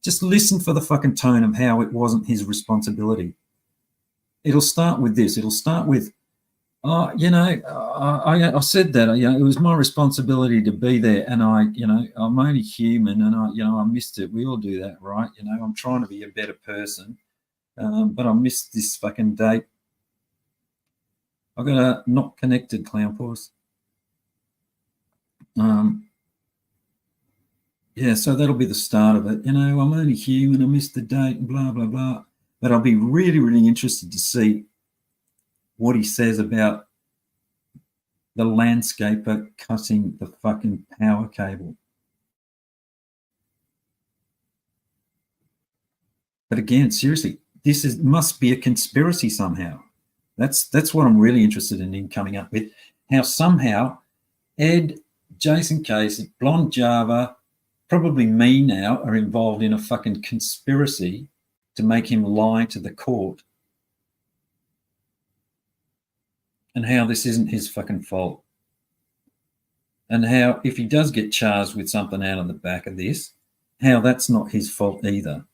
just listen for the fucking tone of how it wasn't his responsibility. It'll start with this. It'll start with, oh, I said that, it was my responsibility to be there, and I'm only human, and I missed it. We all do that, right? I'm trying to be a better person, but I missed this fucking date. I got a not connected clown pause. Yeah, so that'll be the start of it. I'm only human. I missed the date, and blah blah blah. But I'll be really, really interested to see what he says about the landscaper cutting the fucking power cable. But again, seriously, this must be a conspiracy somehow. That's what I'm really interested in coming up with. How somehow Ed, Jason Case, Blonde Java, probably me now, are involved in a fucking conspiracy to make him lie to the court. And how this isn't his fucking fault. And how if he does get charged with something out of the back of this, how that's not his fault either.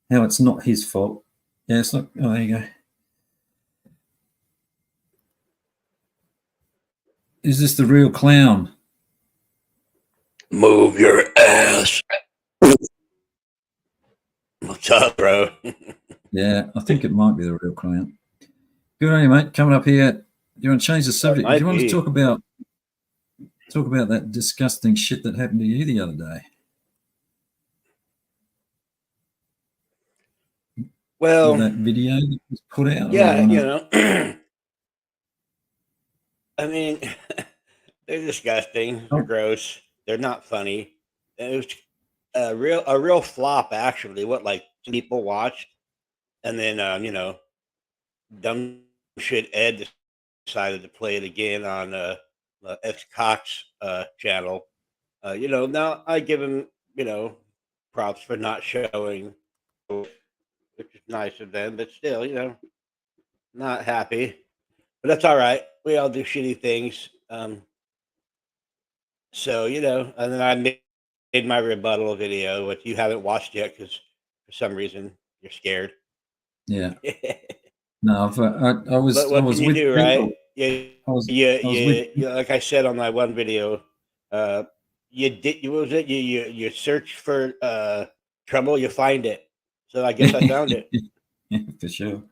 How it's not his fault. Yeah, it's not. Oh, there you go. Is this the real clown? Move your ass. What's up, bro? Yeah, I think it might be the real clown. Good on you, mate. Coming up here. Do you want to change the subject? Do you want to talk about that disgusting shit that happened to you the other day? Well, that video that was put out. Yeah, I mean, they're disgusting. They're gross. They're not funny. It was a real flop, actually. What, like, people watched, and then dumb shit Ed decided to play it again on X Cox channel. Now I give him props for not showing, which is nice of them, but still, not happy. But that's all right. We all do shitty things. So, and then I made my rebuttal video, which you haven't watched yet because for some reason you're scared. Yeah. No, I was. But what I was can you with do, people. right? I was with. Like I said on my one video, what was it? You search for trouble, you find it. So I guess I found it. Yeah, for sure.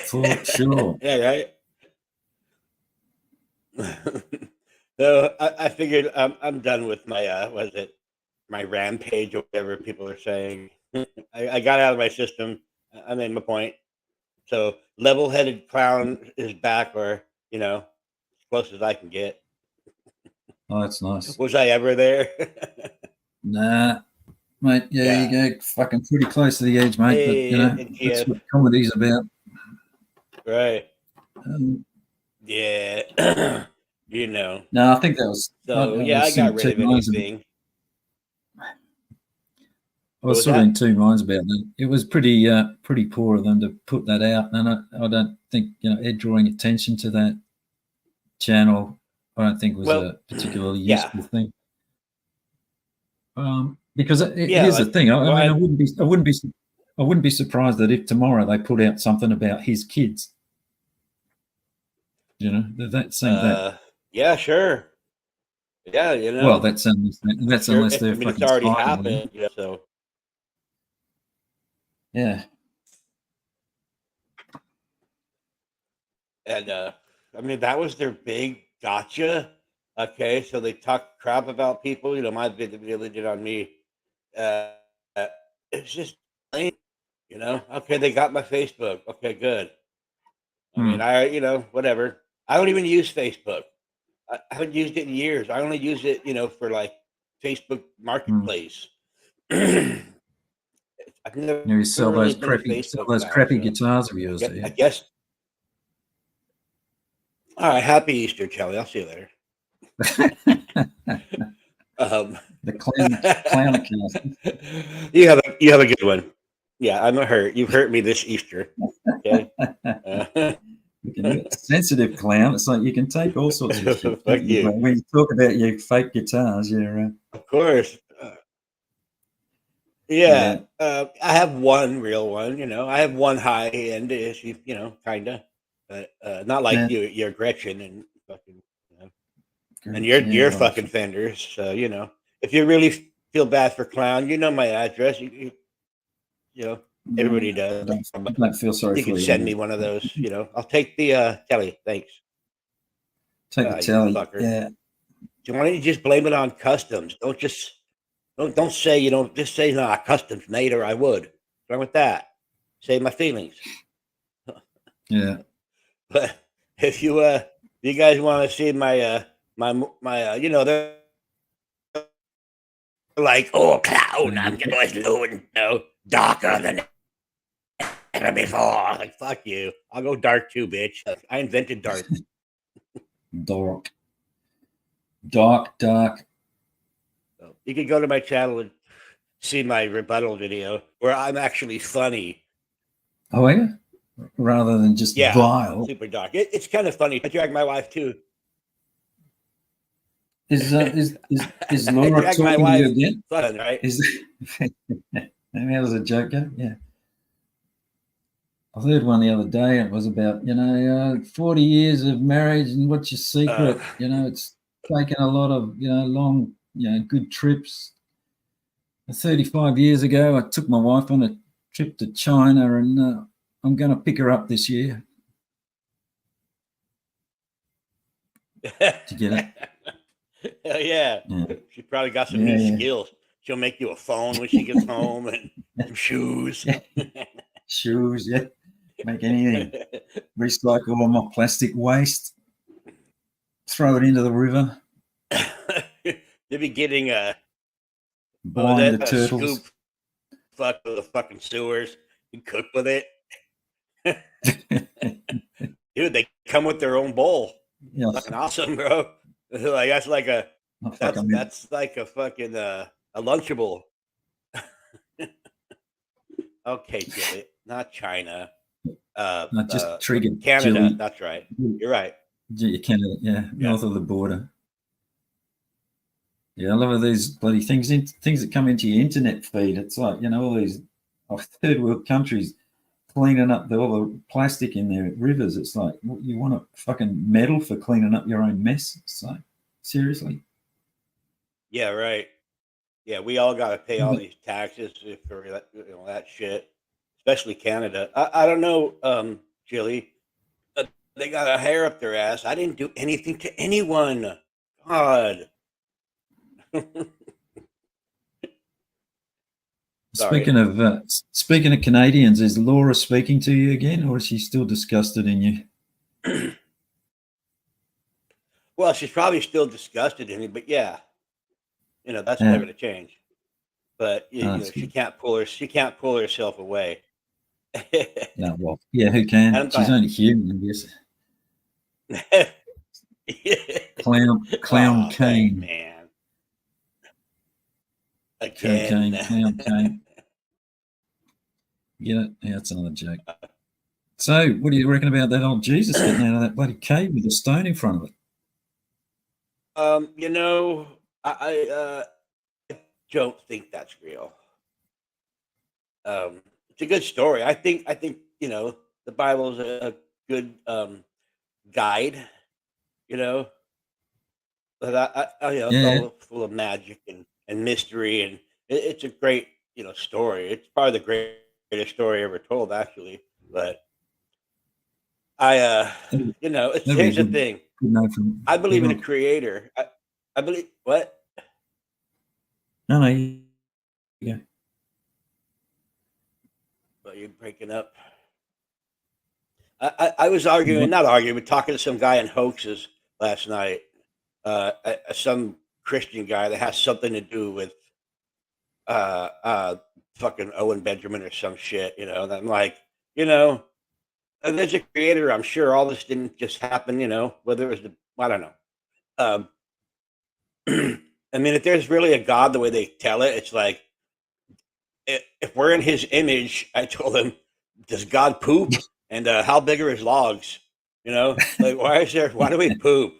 For sure. Yeah, right. So I figured I'm done with my my rampage or whatever people are saying. I got out of my system. I made my point. So level-headed clown is back, or as close as I can get. Oh, that's nice. Was I ever there? Nah, mate. Yeah, you go fucking pretty close to the edge, mate. But that's what comedy's about. Right. Yeah. No, I think that was. So I got rid of anything. I was sort of in two minds about that. It was pretty poor of them to put that out, and I don't think Ed drawing attention to that channel, I don't think was a particularly useful thing. Because here's the thing. I wouldn't be surprised that if tomorrow they put out something about his kids. That saying that. Yeah, sure. Yeah, Well, that's unless they're fucking. It's already happened. So. Yeah. And that was their big gotcha. Okay, so they talk crap about people. My video they did on me. Uh, it's just lame. Okay, they got my Facebook. Okay, good. I mean, whatever. I don't even use Facebook. I haven't used it in years. I only use it, for like Facebook Marketplace. I've never You sell really those been a sell Facebook those guy, crappy so guitars of yours, do I you? guess. All right, happy Easter, Kelly. I'll see you later. The clown account. You have a good one. Yeah, I'm hurt. You've hurt me this Easter. Okay. You can be a sensitive clown. It's like you can take all sorts of shit, can't Fuck you? you. But when you talk about your fake guitars, you're Of course. Yeah. yeah. I have one real one. I have one high end issue. Kinda, but not like Yeah, you're Gretchen and fucking. And great. you're Yeah, well, fucking fenders. So if you really feel bad for clown, you know my address. You know everybody I does. don't feel sorry You for can you, send mate. me one of those. I'll take the Kelly. Thanks. Take the You telly. fucker. Yeah. Why don't you just blame it on customs? Don't say you don't. Just say nah, customs made or I would. What's wrong with that? Save my feelings. Yeah. But if you guys want to see my they're like, oh, clown, I'm always low and darker than ever before. Like, fuck you. I'll go dark too, bitch. I invented dark. Dark. Dark. So you can go to my channel and see my rebuttal video where I'm actually funny. Oh, yeah? Rather than just Yeah, vile. super dark. It's kind of funny. I drag my wife too. Is I Laura drag my talking to you wife. again? Fun, right? Maybe that was a joke, yeah. I heard one the other day. It was about 40 years of marriage and what's your secret? It's taken a lot of long good trips. 35 years ago, I took my wife on a trip to China, and I'm going to pick her up this year. Did you get it? Hell yeah. She probably got some new skills. She'll make you a phone when she gets home and some shoes. Shoes, yeah. Make anything. Recycle all my plastic waste. Throw it into the river. They'll be getting Blind the turtles. Scoop. Fuck with the fucking sewers. You cook with it. Dude, they come with their own bowl. Yeah. Fucking awesome, bro. Like that's like a fucking a Lunchable. Okay, Jilly, not China. I just triggered Canada. Jilly. That's right. You're right. Canada, north of the border. Yeah, I love these bloody things that come into your internet feed. It's like all these third world countries cleaning up all the plastic in their rivers. It's like you want a fucking medal for cleaning up your own mess. It's like seriously. Yeah, right. Yeah, we all got to pay all these taxes for that shit, especially Canada. I don't know, Jilly. They got a hair up their ass. I didn't do anything to anyone. God. Speaking of Canadians, is Laura speaking to you again, or is she still disgusted in you? Well, she's probably still disgusted in me, but yeah, that's never to change. But she can't pull herself away. No, well, yeah, who can? She's only human, I guess. Clown Kane. Man. Cocaine, clown Kane. Get it? Yeah, that's another joke. So, what do you reckon about that old Jesus getting out of that bloody cave with a stone in front of it? I don't think that's real. It's a good story. I think the Bible is a good guide. But it's all full of magic and mystery, and it's a great story. It's probably the greatest story ever told, actually. But here's the thing. I believe in a creator. I believe what? No, yeah. Well, you're breaking up. I was arguing, not arguing, but talking to some guy in hoaxes last night. Some Christian guy that has something to do with uh, uh, fucking Owen Benjamin or some shit, you know. And I'm like, you know, there's a creator. I'm sure all this didn't just happen, you know. Whether it was I don't know. Um, I mean, if there's really a God, the way they tell it, it's like if we're in His image. I told him, does God poop? And how big are His logs? You know, like why do we poop?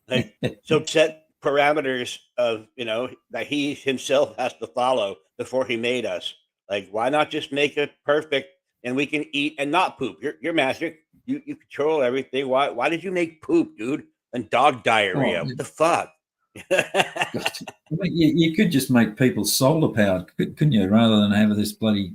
Like, so set parameters of, you know, that He Himself has to follow before He made us. Like, why not just make it perfect and we can eat and not poop? You're magic. You control everything. Why did you make poop, dude? And dog diarrhea? What the fuck? You could just make people solar powered, couldn't you? Rather than have this bloody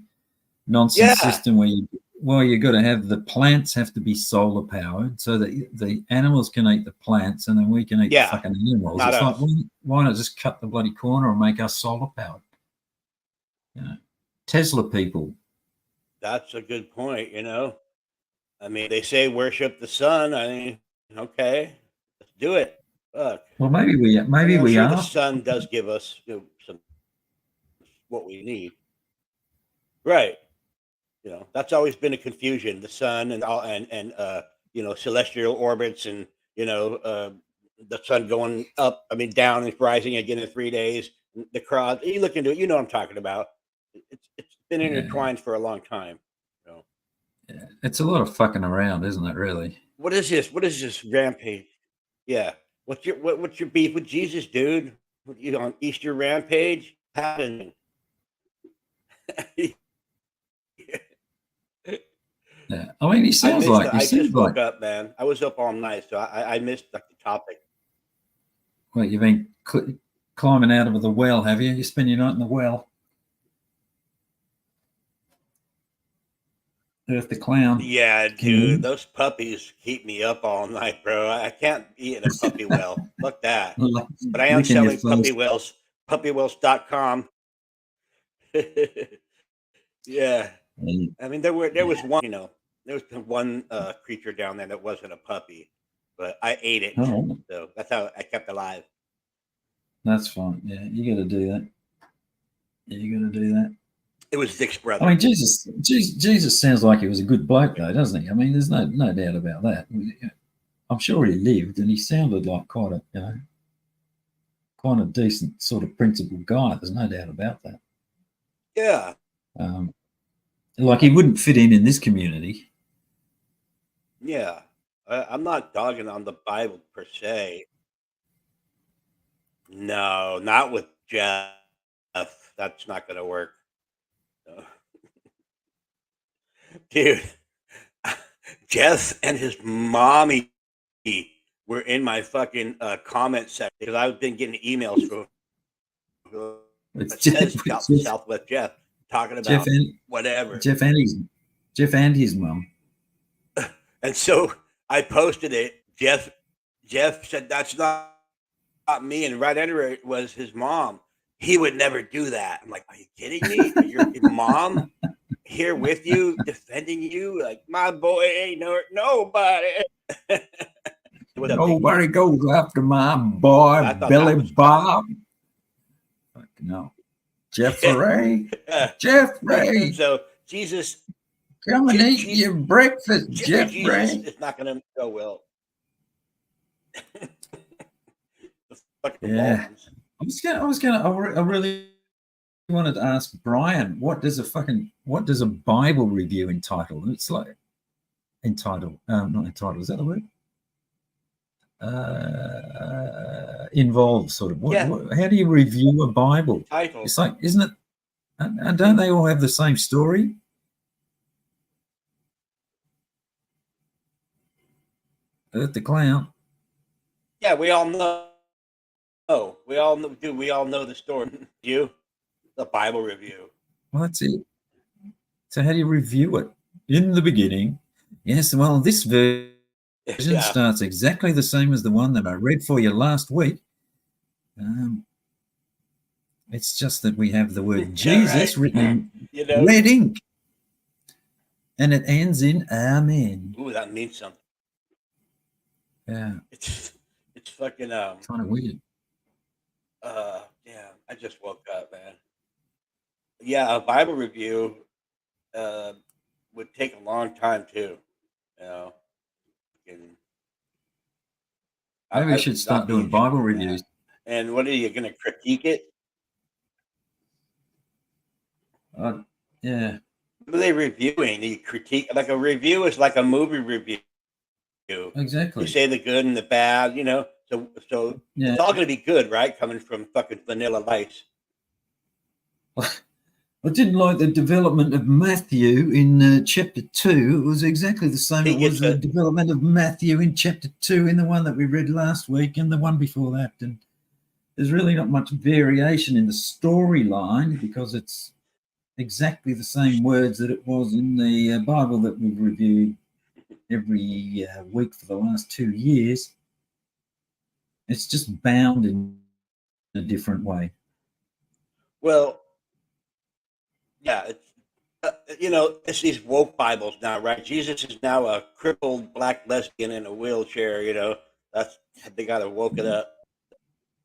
nonsense system where you got to have the plants have to be solar powered so that the animals can eat the plants and then we can eat the fucking animals. It's like, why not just cut the bloody corner and make us solar powered? You know, Tesla people. That's a good point. You know, I mean, they say worship the sun. I mean, okay, let's do it. Fuck. Well, maybe we sure are. The sun does give us, you know, some what we need, right? You know, that's always been a confusion. The sun and all, and you know, celestial orbits, and you know, the sun going up. I mean, down and rising again in 3 days. The cross. You look into it, you know what I'm talking about. It's been intertwined for a long time. You know? Yeah. It's a lot of fucking around, isn't it? Really. What is this? What is this rampage? Yeah. What's your beef with Jesus, dude? What, you on Easter rampage? Happening. Yeah. I mean, he sounds like. I just woke up, man. I was up all night, so I missed like the topic. Well, you've been climbing out of the well, have you? You spend your night in the well. Earth the clown. Yeah, dude, those puppies keep me up all night, bro. I can't be in a puppy well. Fuck that. But I am selling puppy wells. Puppywells.com. Yeah. I mean, there was one, you know, there was one creature down there that wasn't a puppy, but I ate it. Oh. So that's how I kept alive. That's fine. Yeah, you got to do that. You got to do that. It was Dick's brother. I mean, Jesus sounds like he was a good bloke, though, doesn't he? I mean, there's no doubt about that. I'm sure he lived, and he sounded like quite a decent sort of principled guy. There's no doubt about that. Yeah. Like he wouldn't fit in this community. Yeah. I'm not dogging on the Bible per se. No, not with Jeff. That's not going to work. No. Dude, Jeff and his mommy were in my fucking comment section because I've been getting emails from Southwest Jeff talking about whatever. Jeff and his mom. And so I posted it. Jeff said that's not me, and right under it was his mom. He would never do that. I'm like, are you kidding me? Your mom here with you, defending you? Like, my boy ain't nobody. Nobody goes after my boy, Billy Bob. No. Jeffrey. Jeffrey. So, Jesus. Come and eat your breakfast, Jeffrey. It's not going to go well. Yeah. I really wanted to ask Brian, what does a Bible review entitle? It's like entitled, not entitled, is that the word? Involved, sort of. How do you review a Bible? Title. It's like, isn't it? And don't they all have the same story? Earth the clown. Yeah, we all know. Oh, we all know the story. You, the Bible review. Well, that's it. So how do you review it? In the beginning, yes. Well, this version starts exactly the same as the one that I read for you last week. It's just that we have the word Jesus Right. written You in know? red ink, and it ends in amen. Ooh, that means something. Yeah, It's fucking kind of weird. yeah, I just woke up, man. Yeah, a Bible review uh would take a long time too. You know. And Maybe we I should would not start be doing Bible interested in reviews. that. And what are you gonna critique it? Yeah, What are they reviewing? You critique like a review is like a movie review. You exactly. say the good and the bad, you know. So Yeah. it's all gonna be good, right? Coming from fucking Vanilla Ice. I didn't like the development of Matthew in chapter 2. It was exactly the same. He It was gets the a development of Matthew in chapter 2 in the one that we read last week and the one before that. And there's really not much variation in the storyline because it's exactly the same words that it was in the Bible that we've reviewed every week for the last 2 years. It's just bound in a different way. well, yeah. You know, it's these woke Bibles now, right? Jesus is now a crippled black lesbian in a wheelchair. You know, that's they got to woke it up.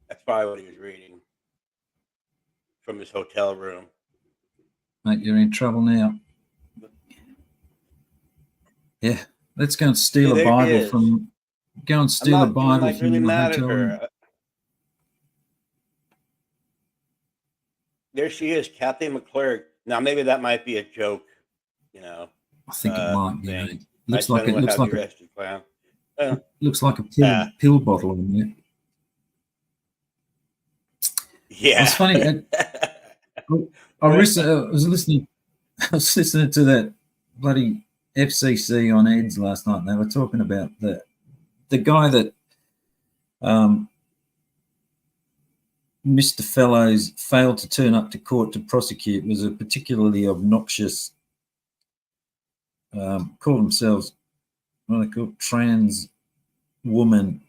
That's probably what he was reading from his hotel room. Mate, you're in trouble now. Yeah, let's go and steal Yeah, a there he Bible is. from. Go and I'm steal a not even Bible like really from the mad at hotel room. her. There she is, Kathy McClure. Now maybe that might be a joke, you know, I think it might be. thing. Mate. My Looks like son it will looks have like you a arrested, clown. Uh, looks like a uh, pill bottle in there. It was yeah. funny. I Well, was listening. I was listening to that bloody FCC on Eds last night. And they were talking about the guy that Mr. Fellows failed to turn up to court to prosecute was a particularly obnoxious. Call themselves what are they called, trans woman.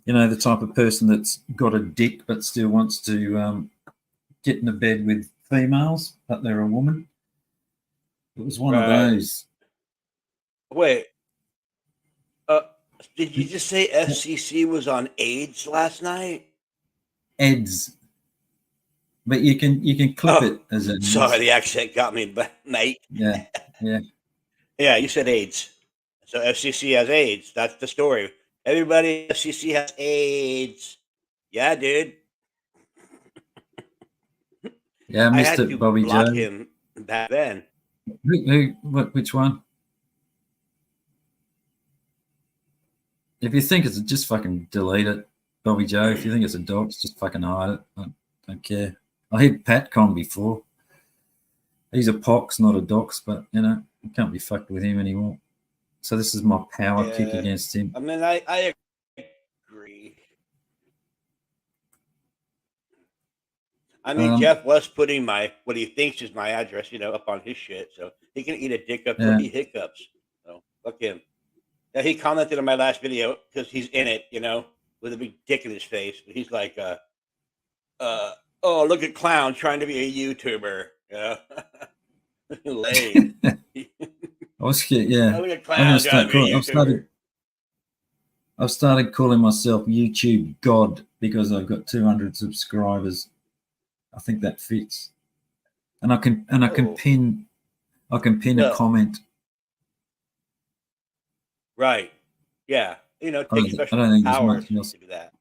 You know, the type of person that's got a dick but still wants to get into bed with females, but they're a woman. It was one of right. those. Wait. Uh, did you just say FCC was on AIDS last night? Eds, but you can clip Oh, it as an sorry, Eds. the accent got me, mate. Yeah, yeah, Yeah, you said AIDS. So FCC has AIDS. That's the story. Everybody at FCC has AIDS. Yeah, dude. yeah. I I missed had it, to Bobby block Joe. him back then. Which one? If you think it's just fucking delete it, Bobby Joe. If you think it's a dox, just fucking hide it. I don't care. I hit Patcon before. He's a pox, not a dox, but you know, you can't be fucked with him anymore. So this is my power kick Yeah. against him. I mean, I agree. I mean, Um, Jeff was putting what he thinks is my address, you know, up on his shit, so he can eat a dick up till yeah, he hiccups. So fuck him. Yeah, he commented on my last video because he's in it, you know, with a big dick in his face. But he's like, oh, look at clown trying to be a YouTuber, you know, lame. I was scared. Yeah, Oh, look at I'm gonna clown trying start to be calling. a YouTuber. I've started calling myself YouTube God because I've got 200 subscribers. I think that fits, and I can Oh, pin a well, comment. right, yeah, you know, it takes I special don't think there's much powers else. to do that.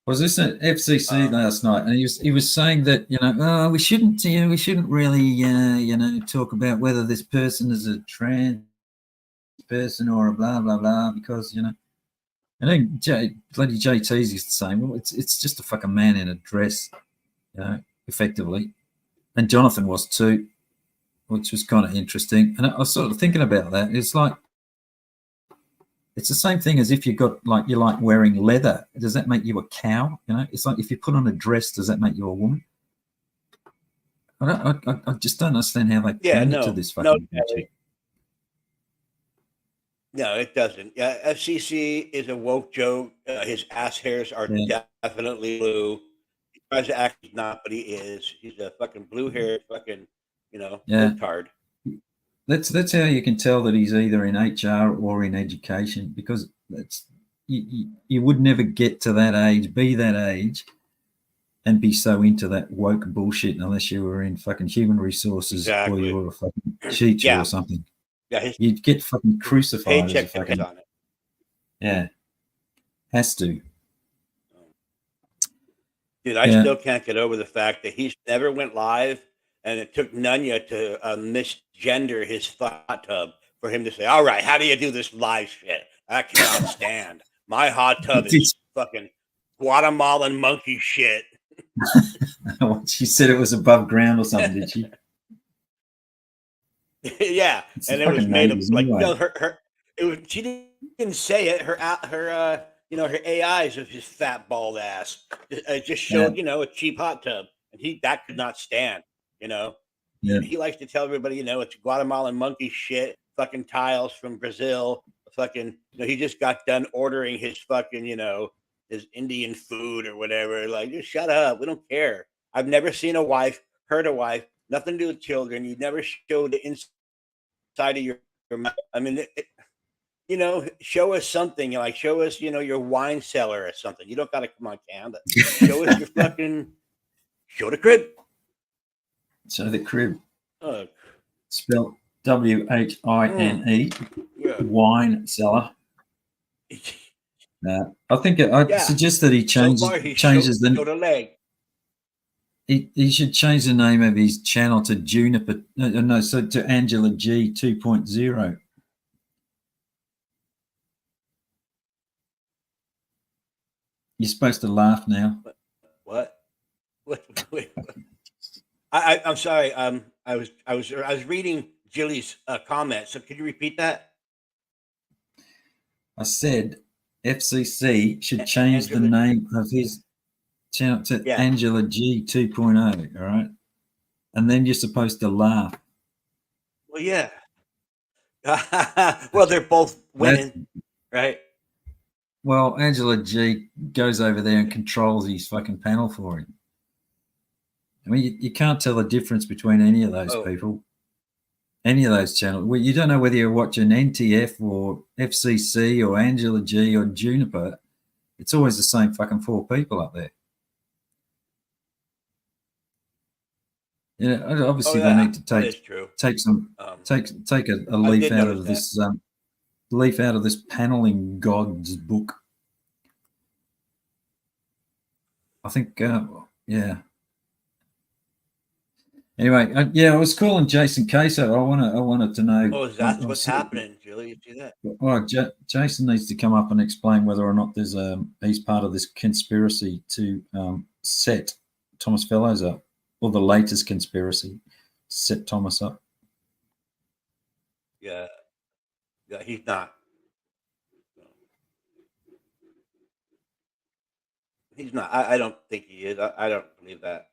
Was this at FCC Uh, last night? And he was saying that we shouldn't really talk about whether this person is a trans person or a blah blah blah because I think bloody JT's used to saying, well, it's just a fucking man in a dress, effectively, and Jonathan was too, which was kind of interesting. And I was sort of thinking about that. It's like it's the same thing as if you like wearing leather. Does that make you a cow? It's like if you put on a dress, does that make you a woman? I just don't understand how they yeah, came to no, this no, fucking bullshit. No, it doesn't. Yeah, FCC is a woke joke. His ass hairs are Yeah, definitely blue. He tries to act he's not, but he is. He's a fucking blue haired fucking, yeah. libtard. That's how you can tell that he's either in HR or in education, because you would never get to that age, be that age, and be so into that woke bullshit unless you were in fucking human resources or you Exactly. were a fucking teacher or Yeah. something. Yeah. His You'd get fucking crucified as a paycheck depends fucking, on it. yeah, has to. Dude, I Yeah. still can't get over the fact that he's never went live, and it took Nunya to misgender his hot tub for him to say, "All right, how do you do this live shit? I cannot stand. My hot tub is fucking Guatemalan monkey shit." She said it was above ground or something, did she? Yeah, It's the and it was fucking made of neighbors like anyway. her. It was she didn't say it. Her AIs of his fat bald ass. It just Yeah, showed a cheap hot tub, and that could not stand. You know, yeah, he likes to tell everybody it's Guatemalan monkey shit, fucking tiles from Brazil, fucking. He just got done ordering his fucking his Indian food or whatever. Like, just shut up. We don't care. I've never seen a wife, heard a wife, nothing to do with children. You never showed the inside of your mouth. I mean, show us something. Like, show us, your wine cellar or something. You don't got to come on camera. Show us your fucking, show the crib. so the crib, Oh, spelled WHINE, yeah. wine cellar. I think I Yeah. suggest that he So far, he changes showed a leg. he should change the name of his channel to Juniper. No, so to Angela G 2.0. You're supposed to laugh now. What? Wait. I'm sorry. I was reading Jilly's comment. So could you repeat that? I said FCC should change the Angela. name of his channel to Yeah. Angela G 2.0. All right, and then you're supposed to laugh. Well, yeah. Well, they're both winning, right? Well, Angela G goes over there and controls his fucking panel for him. I mean, you can't tell the difference between any of those people, any of those channels. Well, you don't know whether you're watching NTF or FCC or Angela G or Juniper. It's always the same fucking four people up there. Yeah, obviously they need to take a leaf out of this leaf out of this paneling god's book. I think, yeah. Anyway, I was calling Jason Queso. I wanted to know. Oh, that's what's happening, Julie. You see that? Well, Jason needs to come up and explain whether or not he's part of this conspiracy to set Thomas Fellows up, or the latest conspiracy to set Thomas up. Yeah, he's not. He's not. I don't think he is. I don't believe that.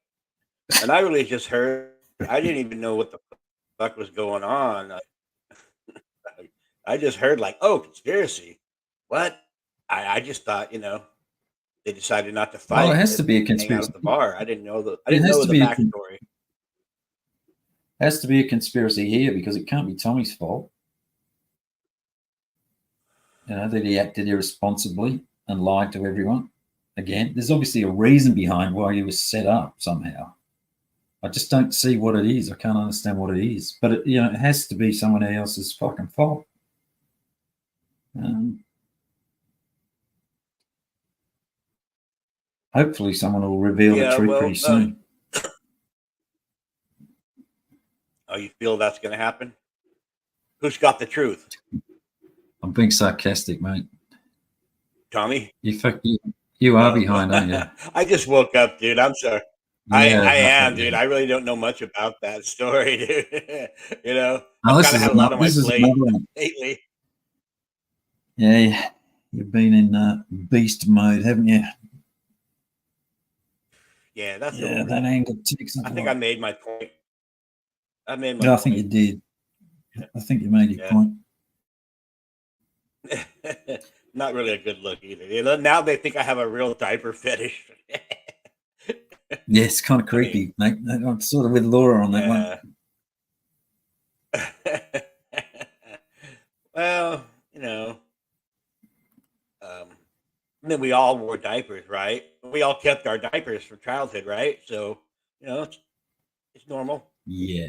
And I really just heard. I didn't even know what the fuck was going on. I just heard like, oh, conspiracy. What? I just thought, they decided not to fight. Well, it has to be a hang out conspiracy. at the bar. I didn't know the backstory. Has to be a conspiracy here because it can't be Tommy's fault. That he acted irresponsibly and lied to everyone. Again, there's obviously a reason behind why he was set up somehow. I just don't see what it is. I can't understand what it is. But it has to be someone else's fucking fault. Hopefully someone will reveal the truth pretty soon. Oh, you feel that's going to happen? Who's got the truth? I'm being sarcastic, mate. Tommy? You are behind, aren't you? I just woke up, dude. I'm sorry. Yeah, I am, dude. I really don't know much about that story, dude. I've kind of had a lot on my plate lately. Yeah, you've been in beast mode, haven't you? Yeah, that's that angle ticks. I think I made my point. I think you did. I think you made your point. Not really a good look either. You know, now they think I have a real diaper fetish. Yeah, it's kind of Funny. creepy, mate. I'm sort of with Laura on that one. Yeah. Well, you know, um, I mean, we all wore diapers, right? We all kept our diapers from childhood, right? So, you know, it's normal. Yeah,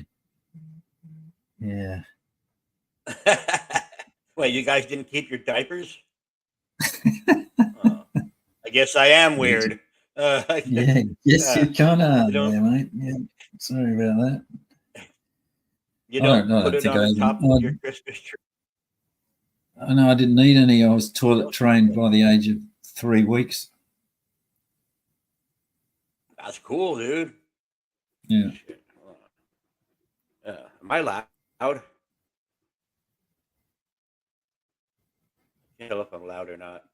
yeah, Wait, you guys didn't keep your diapers? Oh, I guess I am yeah, weird. yeah. Yes, Uh, you kind of you don't there, mate. Yeah, sorry about that. you I don't don't, I put don't it think on I the even. top of your Christmas tree. I know I didn't need any. I was toilet Don't do trained that. by the age of 3 weeks. That's cool, dude. Yeah. Shit. Hold on. Am I loud? Can't tell if I'm loud or not.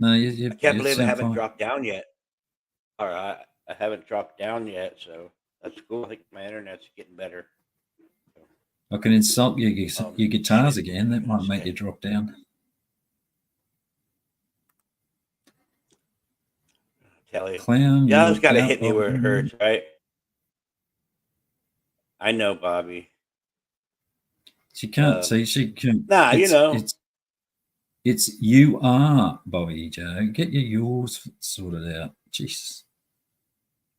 No, I can't you believe I sound haven't fine. dropped down yet. All right, I haven't dropped down yet, so that's cool. I think my internet's getting better. I can insult your guitars Shit. again. What was That I gonna might make say? you drop down. Tell you. Clown, You always you're got to out hit me of where the it room. hurts, right? I know, Bobby. She can't see. She can. Nah, you know. It's you are Bobby Joe. Get your yours sorted out. Jesus.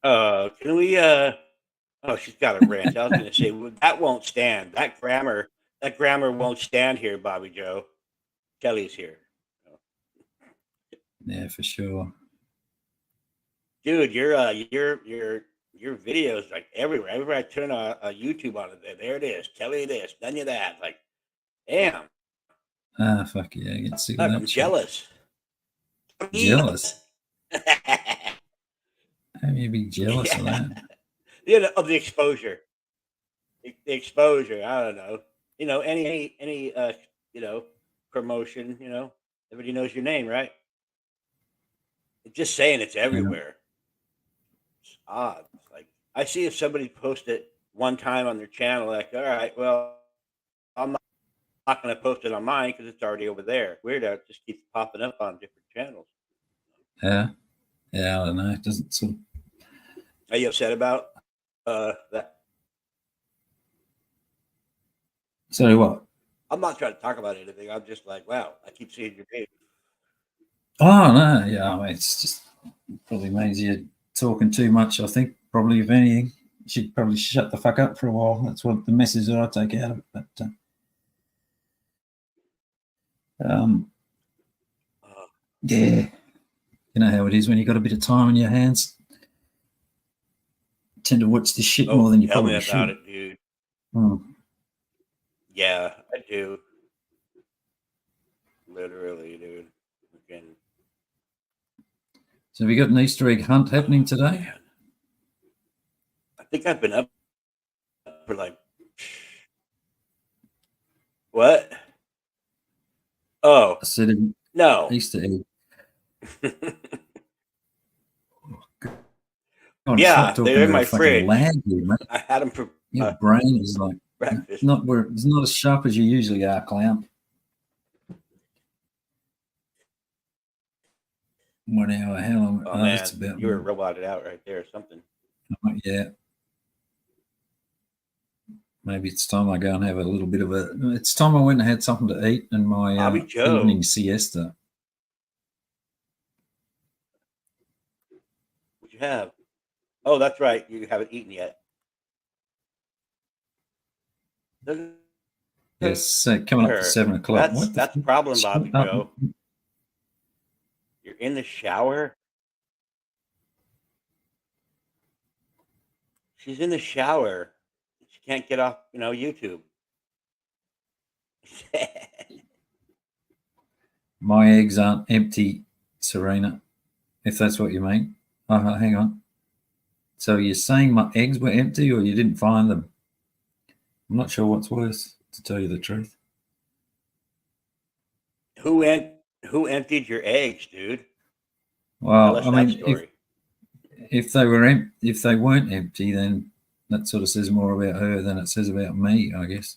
Can we? Oh, she's got a wrench. I was gonna say well, that won't stand. That grammar won't stand here, Bobby Joe. Kelly's here. Yeah, for sure. Dude, your videos like everywhere. Everywhere I turn a YouTube on it, there it is. Kelly this, none of that. Like, damn, Ah, fuck yeah. I get sick of fuck, that I'm shit. jealous. I'm Jealous. jealous. How can you be jealous of Yeah, that? you know, of the exposure. The exposure. I don't know. You know, any you know, promotion. You know, everybody knows your name, right? Just saying, it's Yeah. everywhere. It's odd. It's like I see if somebody post it one time on their channel, like, all right, well, I'm not going to post it on mine because it's already over there. Weird how it just keeps popping up on different channels. Yeah. Yeah, I don't know. It doesn't sort of. Are you upset about that? So what? I'm not trying to talk about anything. I'm just like, wow, I keep seeing your name. Oh, no. Yeah, I mean, it's just probably means you're talking too much, I think. Probably, if anything, you should probably shut the fuck up for a while. That's what the message that I take out of it. But, um, Uh, yeah, you know how it is when you got a bit of time on your hands. Tend to watch this shit more oh, than you tell me probably about should. it, dude. Hmm. Yeah, I do. Literally, dude. Again. So have you got an Easter egg hunt happening Oh today? man, I think I've been up for like what? Oh I said an no. Easter egg. God, stop Yeah, talking they're in about a my fucking fridge. lag here, mate. I had them for Your brain is like breakfast. not where it's not as sharp as you usually are, clown. 1 hour, how long? Oh Oh, that's man, about you were roboted out right there or something. yeah. Maybe it's time I go and have a little bit of a. It's time I went and had something to eat in my Bobby evening Joe, siesta. what you have? Oh, that's right. You haven't eaten yet. Look Yes, at coming up for her. 7 o'clock. That's What the? that's a problem, Shut Bobby up. Joe. You're in the shower. She's in the shower. She can't get off, you know, YouTube. My eggs aren't empty, Serena. If that's what you mean. Hang on. So you're saying my eggs were empty, or you didn't find them? I'm not sure what's worse, to tell you the truth. who en- who emptied your eggs, dude? Tell Well, us I that mean, story. if if they weren't empty, then that sort of says more about her than it says about me, I guess.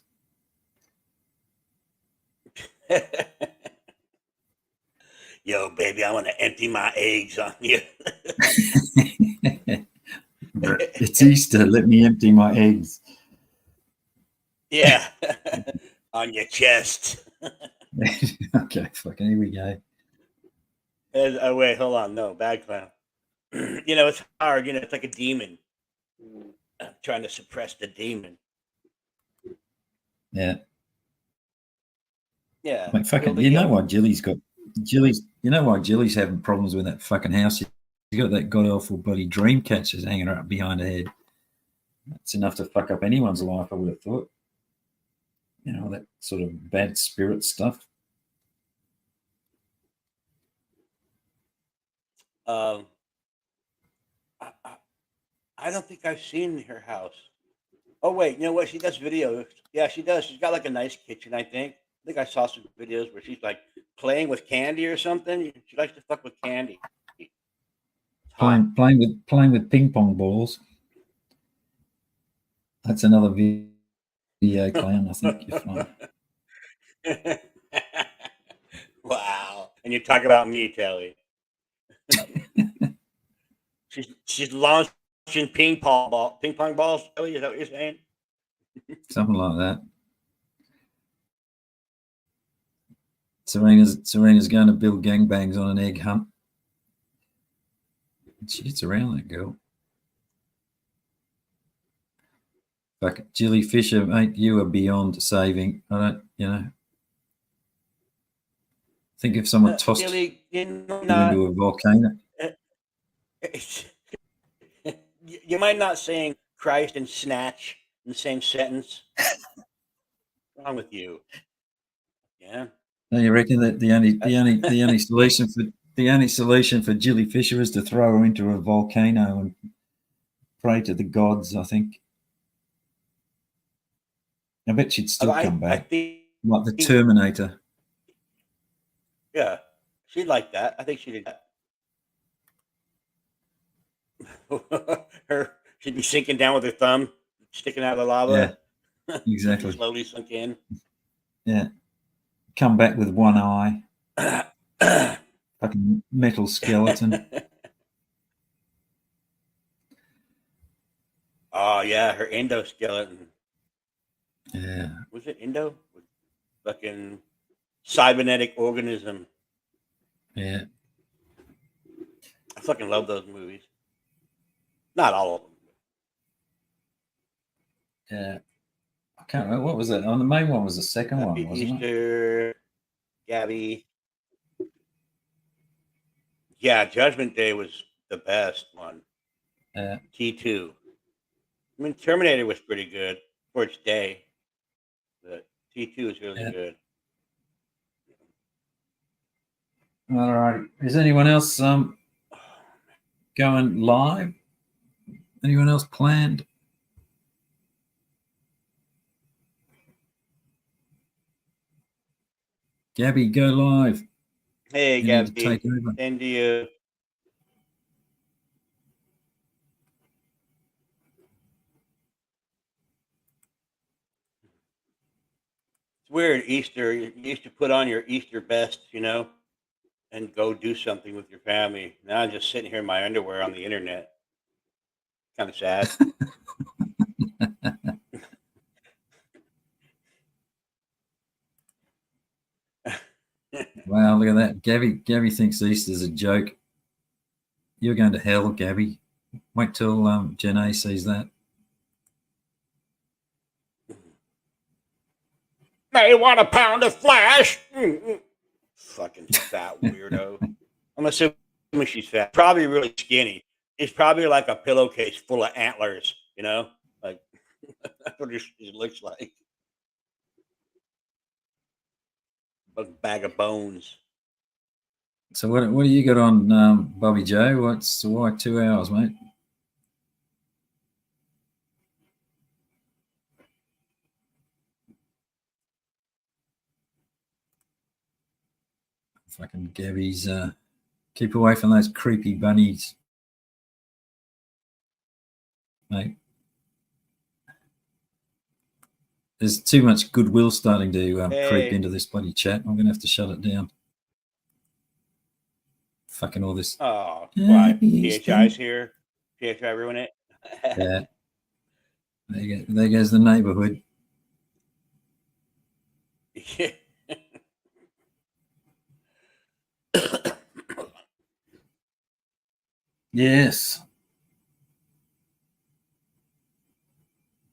Yo, baby, I want to empty my eggs on you. It's Easter. Let me empty my eggs. Yeah, on your chest. Okay, fucking here we go. Oh wait, hold on. No, bad clown. It's hard. It's like a demon. I'm trying to suppress the demon. Yeah, Yeah, like fucking. build a You know hill. why Jilly's? You know why Jilly's having problems with that fucking house? She's got that god awful bloody dream catchers hanging up behind her head. That's enough to fuck up anyone's life, I would have thought. That sort of bad spirit stuff. Um, I, I, I don't think I've seen her house. Oh wait, you know what? She does videos. Yeah, she does. She's got like a nice kitchen. I think I saw some videos where she's like playing with candy or something. She likes to fuck with candy. It's hot. Playing with ping pong balls. That's another video clown. I think you're fine. Wow. And you talk about me, Telly. She's launching ping pong balls. Telly, is that what you're saying? Something like that. Serena's going to build gangbangs on an egg hunt. Shit's around, that girl. Fuck it. Jilly Fisher, mate, you are beyond saving. I don't. Think if someone tossed Telly, you into a volcano. You might not saying Christ and snatch in the same sentence. What's wrong with you? Yeah. No, you reckon that the only solution for Jilly Fisher is to throw her into a volcano and pray to the gods? I think. I bet she'd still come I back, think, like the Terminator. yeah, she'd like that. I think she'd do that. She'd be sinking down with her thumb sticking out of the Yeah, lava. She'd be exactly. slowly sunk in. Yeah, come back with one eye, fucking metal skeleton. Oh yeah, her endoskeleton. Yeah, Was it endo? Fucking cybernetic organism. yeah. I fucking love those movies. Not all of them. Yeah, I can't remember what was it. Oh, the main one was the second Happy one, wasn't it? Easter, Gabby. Yeah, Judgment Day was the best one. Yeah. T2. I mean, Terminator was pretty good for its day, but T2 is really Yeah. good. All right. Is anyone else going live? Anyone else planned? Gabby, go live. Hey, You need to Gabby. take over. And you. It's weird, Easter. You used to put on your Easter best, and go do something with your family. Now I'm just sitting here in my underwear on the internet. Kind of sad. Wow, look at that. Gabby thinks Easter's a joke. You're going to hell, Gabby. Wait till Janae sees that. May want a pound of flesh. Fucking fat weirdo. I'm assuming she's fat. Probably really skinny. She's probably like a pillowcase full of antlers, Like, that's what she looks like. A bag of bones. So what do you got on, Bobby Joe? Why 2 hours, mate? Fucking Gabby's keep away from those creepy bunnies, mate. there's too much goodwill starting to creep Hey. into this bloody chat. I'm going to have to shut it down. Fucking all this. Oh, why? PHI's here. PHI ruin it. Yeah. There goes the neighborhood. Yeah. Yes.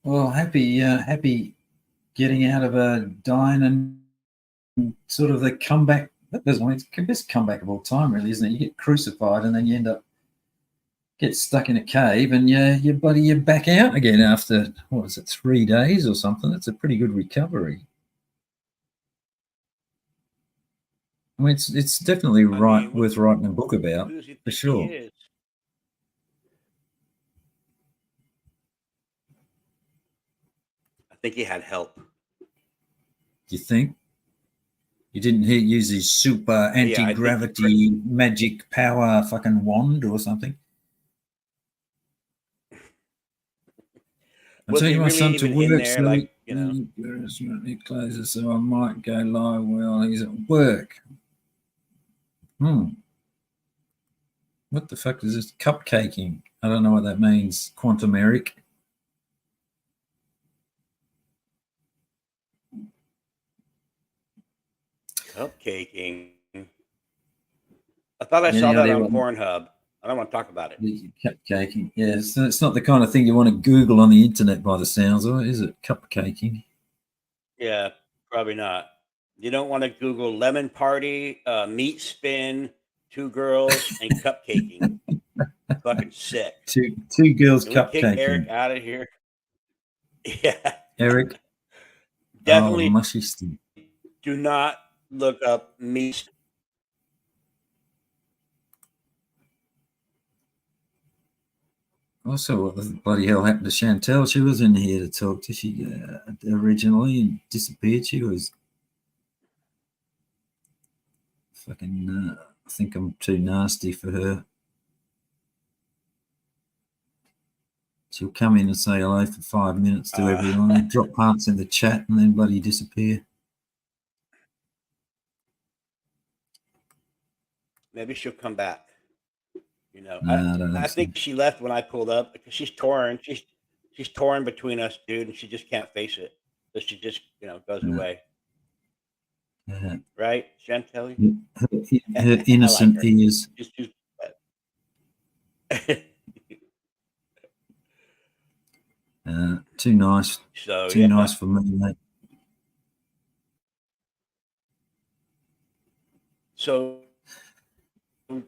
Well, happy getting out of a dying and sort of the comeback. It's the best comeback of all time, really, isn't it? You get crucified and then you end up get stuck in a cave and you're back out again after, what was it, 3 days or something. That's a pretty good recovery. I mean, it's definitely worth writing a book about, for sure. I think he had help. You think? You didn't use his super anti-gravity magic power fucking wand or something? I'm taking my son to work, so like, you know, he closes, so I might go lie while he's at work. What the fuck is this? Cupcaking. I don't know what that means. Quantum Eric. Cupcaking. I thought I saw that on Pornhub. I don't want to talk about it. Cupcaking. Yeah, so it's not the kind of thing you want to Google on the internet by the sounds of it, is it? Cupcaking. Yeah, probably not. You don't want to Google lemon party, meat spin, 2 girls, and cupcaking. Fucking sick. Two girls cupcaking. Kick Eric out of here. Yeah. Eric. Definitely mushy stick. Do not look up meat. Also, what the bloody hell happened to Chantel? She was in here to talk to she originally and disappeared. She was fucking. I think I'm too nasty for her. She'll come in and say hello for 5 minutes to everyone, drop parts in the chat, and then bloody disappear. Maybe she'll come back. You know, I think she left when I pulled up because she's torn. She's torn between us, dude, and she just can't face it. So she just, goes away. Right, Chantel? Her innocent ears. Too nice. Too nice for me, mate. So,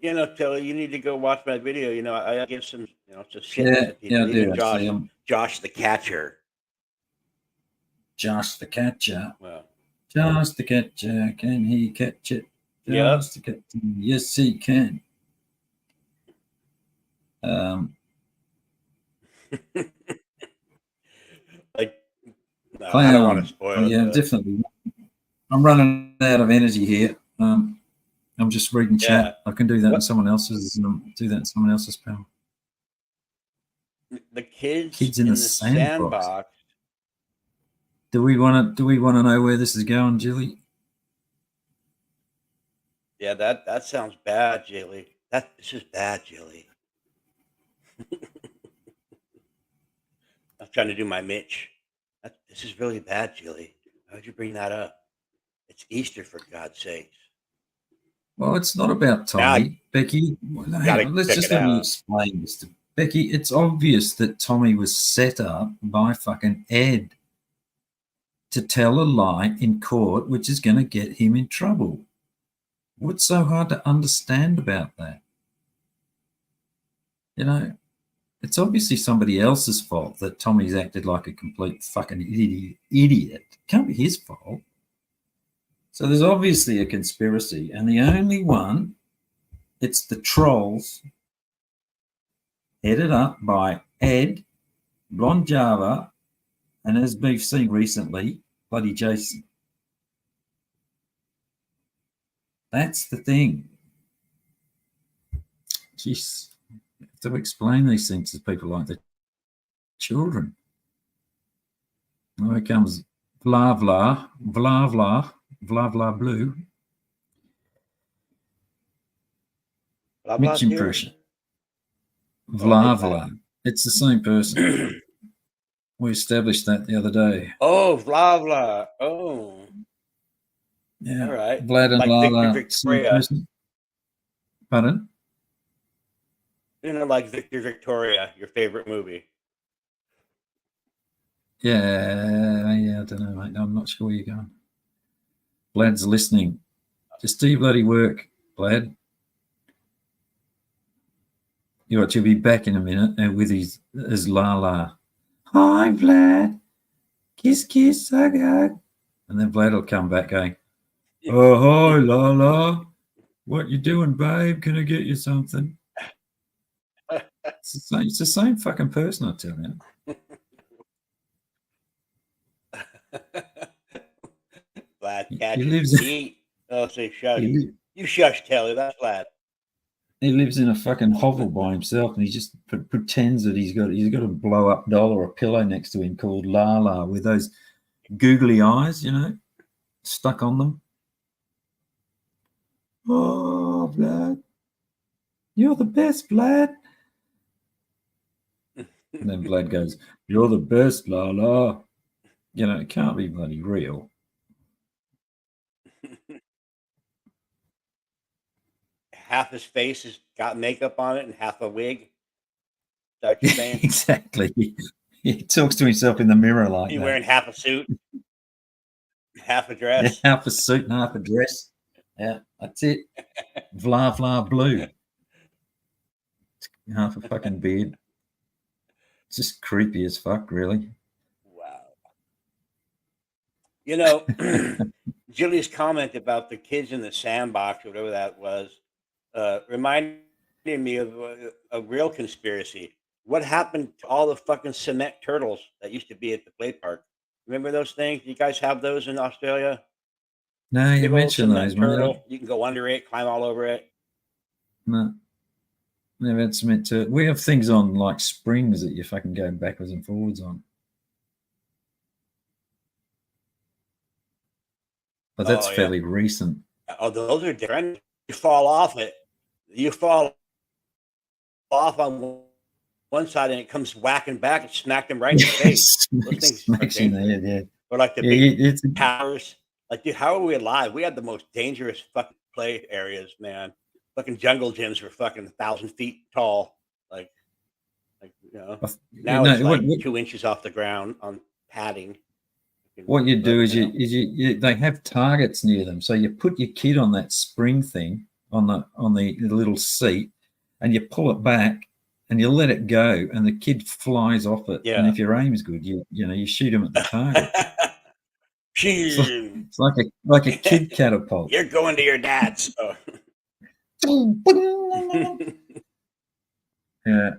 Telly, you need to go watch my video. I give some, some shit. Yeah, I do. Josh the catcher. Josh the catcher. Well, Josh the catcher, can he catch it? Josh the catcher. Yes, he can. I don't want to spoil it. Yeah, definitely. I'm running out of energy here. I'm just reading chat. I can do that in someone else's. Panel. The kids in the sandbox. Do we want to know where this is going, Jilly? Yeah, that sounds bad, Jilly. This is bad, Jilly. I'm trying to do my Mitch. This is really bad, Jilly. How'd you bring that up? It's Easter, for God's sakes. Well, it's not about Tommy, Becky. Let's just let me explain this to Becky. It's obvious that Tommy was set up by fucking Ed to tell a lie in court, which is going to get him in trouble. What's so hard to understand about that? It's obviously somebody else's fault that Tommy's acted like a complete fucking idiot. It can't be his fault. So there's obviously a conspiracy, and the only one, it's the trolls, headed up by Ed, Blonde Java, and as we've seen recently, bloody Jason. That's the thing. Jeez, you have to explain these things to people like the children. Here comes Vla, blue. Blah Mitch blah's here. impression. Oh, hey, Vlad. It's the same person. We established that the other day. Oh, blah blah. Oh, all Yeah. right. Vlad and Like Victor Lala, same Victoria. person. Pardon? Like Victor Victoria, your favorite movie. Yeah, I don't know, mate. I'm not sure where you're going. Vlad's listening. Just do your bloody work, Vlad. You know, you'll be back in a minute and with his Lala. Hi, Vlad. Kiss, kiss, hug, hug. And then Vlad will come back going, oh, hi, Lala. What you doing, babe? Can I get you something? It's the same fucking person, I tell you. Vlad He catches lives. the heat. Oh, say shush. You shush, Kelly. That's Vlad. He lives in a fucking hovel by himself, and he just pretends that he's got a blow up doll or a pillow next to him called Lala with those googly eyes, you know, stuck on them. Oh, Vlad, you're the best, Vlad. And then Vlad goes, "You're the best, Lala." You know, it can't be bloody real. Half his face has got makeup on it and half a wig. Is that what you're saying? Exactly. He talks to himself in the mirror like You that. wearing half a suit, half a Yeah, dress. half a suit and half a dress. Yeah, that's it. Vla blue. Half a fucking beard. It's just creepy as fuck, really. Wow. You know, Julie's comment about the kids in the sandbox, or whatever that was, reminded me of a real conspiracy. What happened to all the fucking cement turtles that used to be at the play park? Remember those things? You guys have those in Australia? No, you Big old mentioned cement those, mate. turtle. You can go under it, climb all over it. No, never had cement to. We have things on like springs that you fucking go backwards and forwards on. But that's Oh yeah. fairly recent. Oh, those are different. You fall off it. You fall off on one side and it comes whacking back and smacked him right in the face. Those things are Smacks you in the dangerous. head, yeah. Or like the Yeah, big it's towers. Like, dude, how are we alive? We had the most dangerous fucking play areas, man. Fucking jungle gyms were fucking 1,000 feet tall. you Now know it's like 2 inches off the ground on padding. what you do But is you they have targets near them, so you put your kid on that spring thing on the little seat, and you pull it back, and you let it go, and the kid flies off it. And yeah. if your aim's good, you shoot him at the target. It's like, Phew. it's like a kid catapult. You're going to your dad's. Oh. Yeah.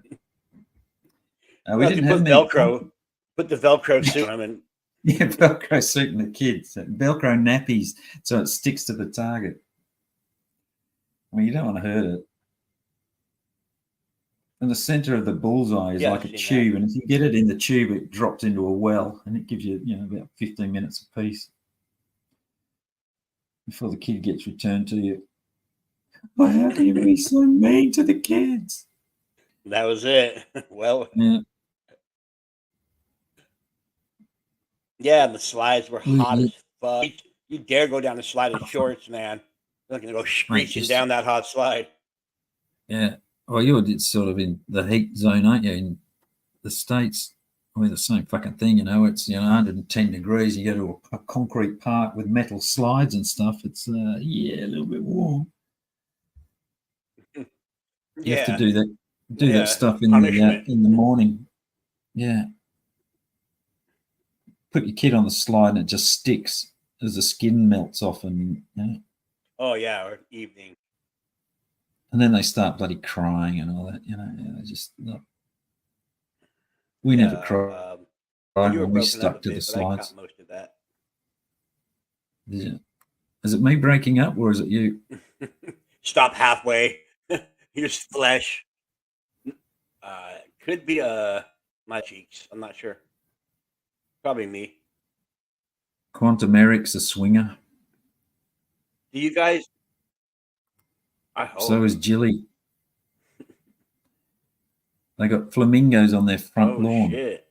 We Well, if you didn't have put many. put the Velcro suit on him and Yeah, Velcro suit and the kids, Velcro nappies, so it sticks to the target. I mean, you don't want to hurt it. And the center of the bullseye is yeah, like I've a seen tube, and if you get it in the tube, it drops into a well, and it gives you, about 15 minutes apiece before the kid gets returned to you. Why how can you be so mean to the kids? that was it. Well, Yeah. yeah, the slides were hot Mate, as fuck. You dare go down the slide in shorts, man? You're not gonna go screeching just down that hot slide. yeah. Well, you're sort of in the heat zone, aren't you? In the States, we're the same fucking thing, It's 110 degrees. You go to a concrete park with metal slides and stuff. It's a little bit warm. You have to Yeah, do that yeah. stuff Punishment. in the morning. Yeah, put your kid on the slide and it just sticks as the skin melts off, Oh yeah, or evening. and then they start bloody crying and all that. They just not. We never Yeah. cried You were when we broken up a stuck to the bit, but I slides. caught most of that. Yeah. Is it me breaking up or is it you? Stop halfway. Here's flesh. Could be my cheeks. I'm not sure. Probably me. Quantum Eric's a swinger. Do you guys? I hope. So is Jilly. They got flamingos on their front lawn. Shit.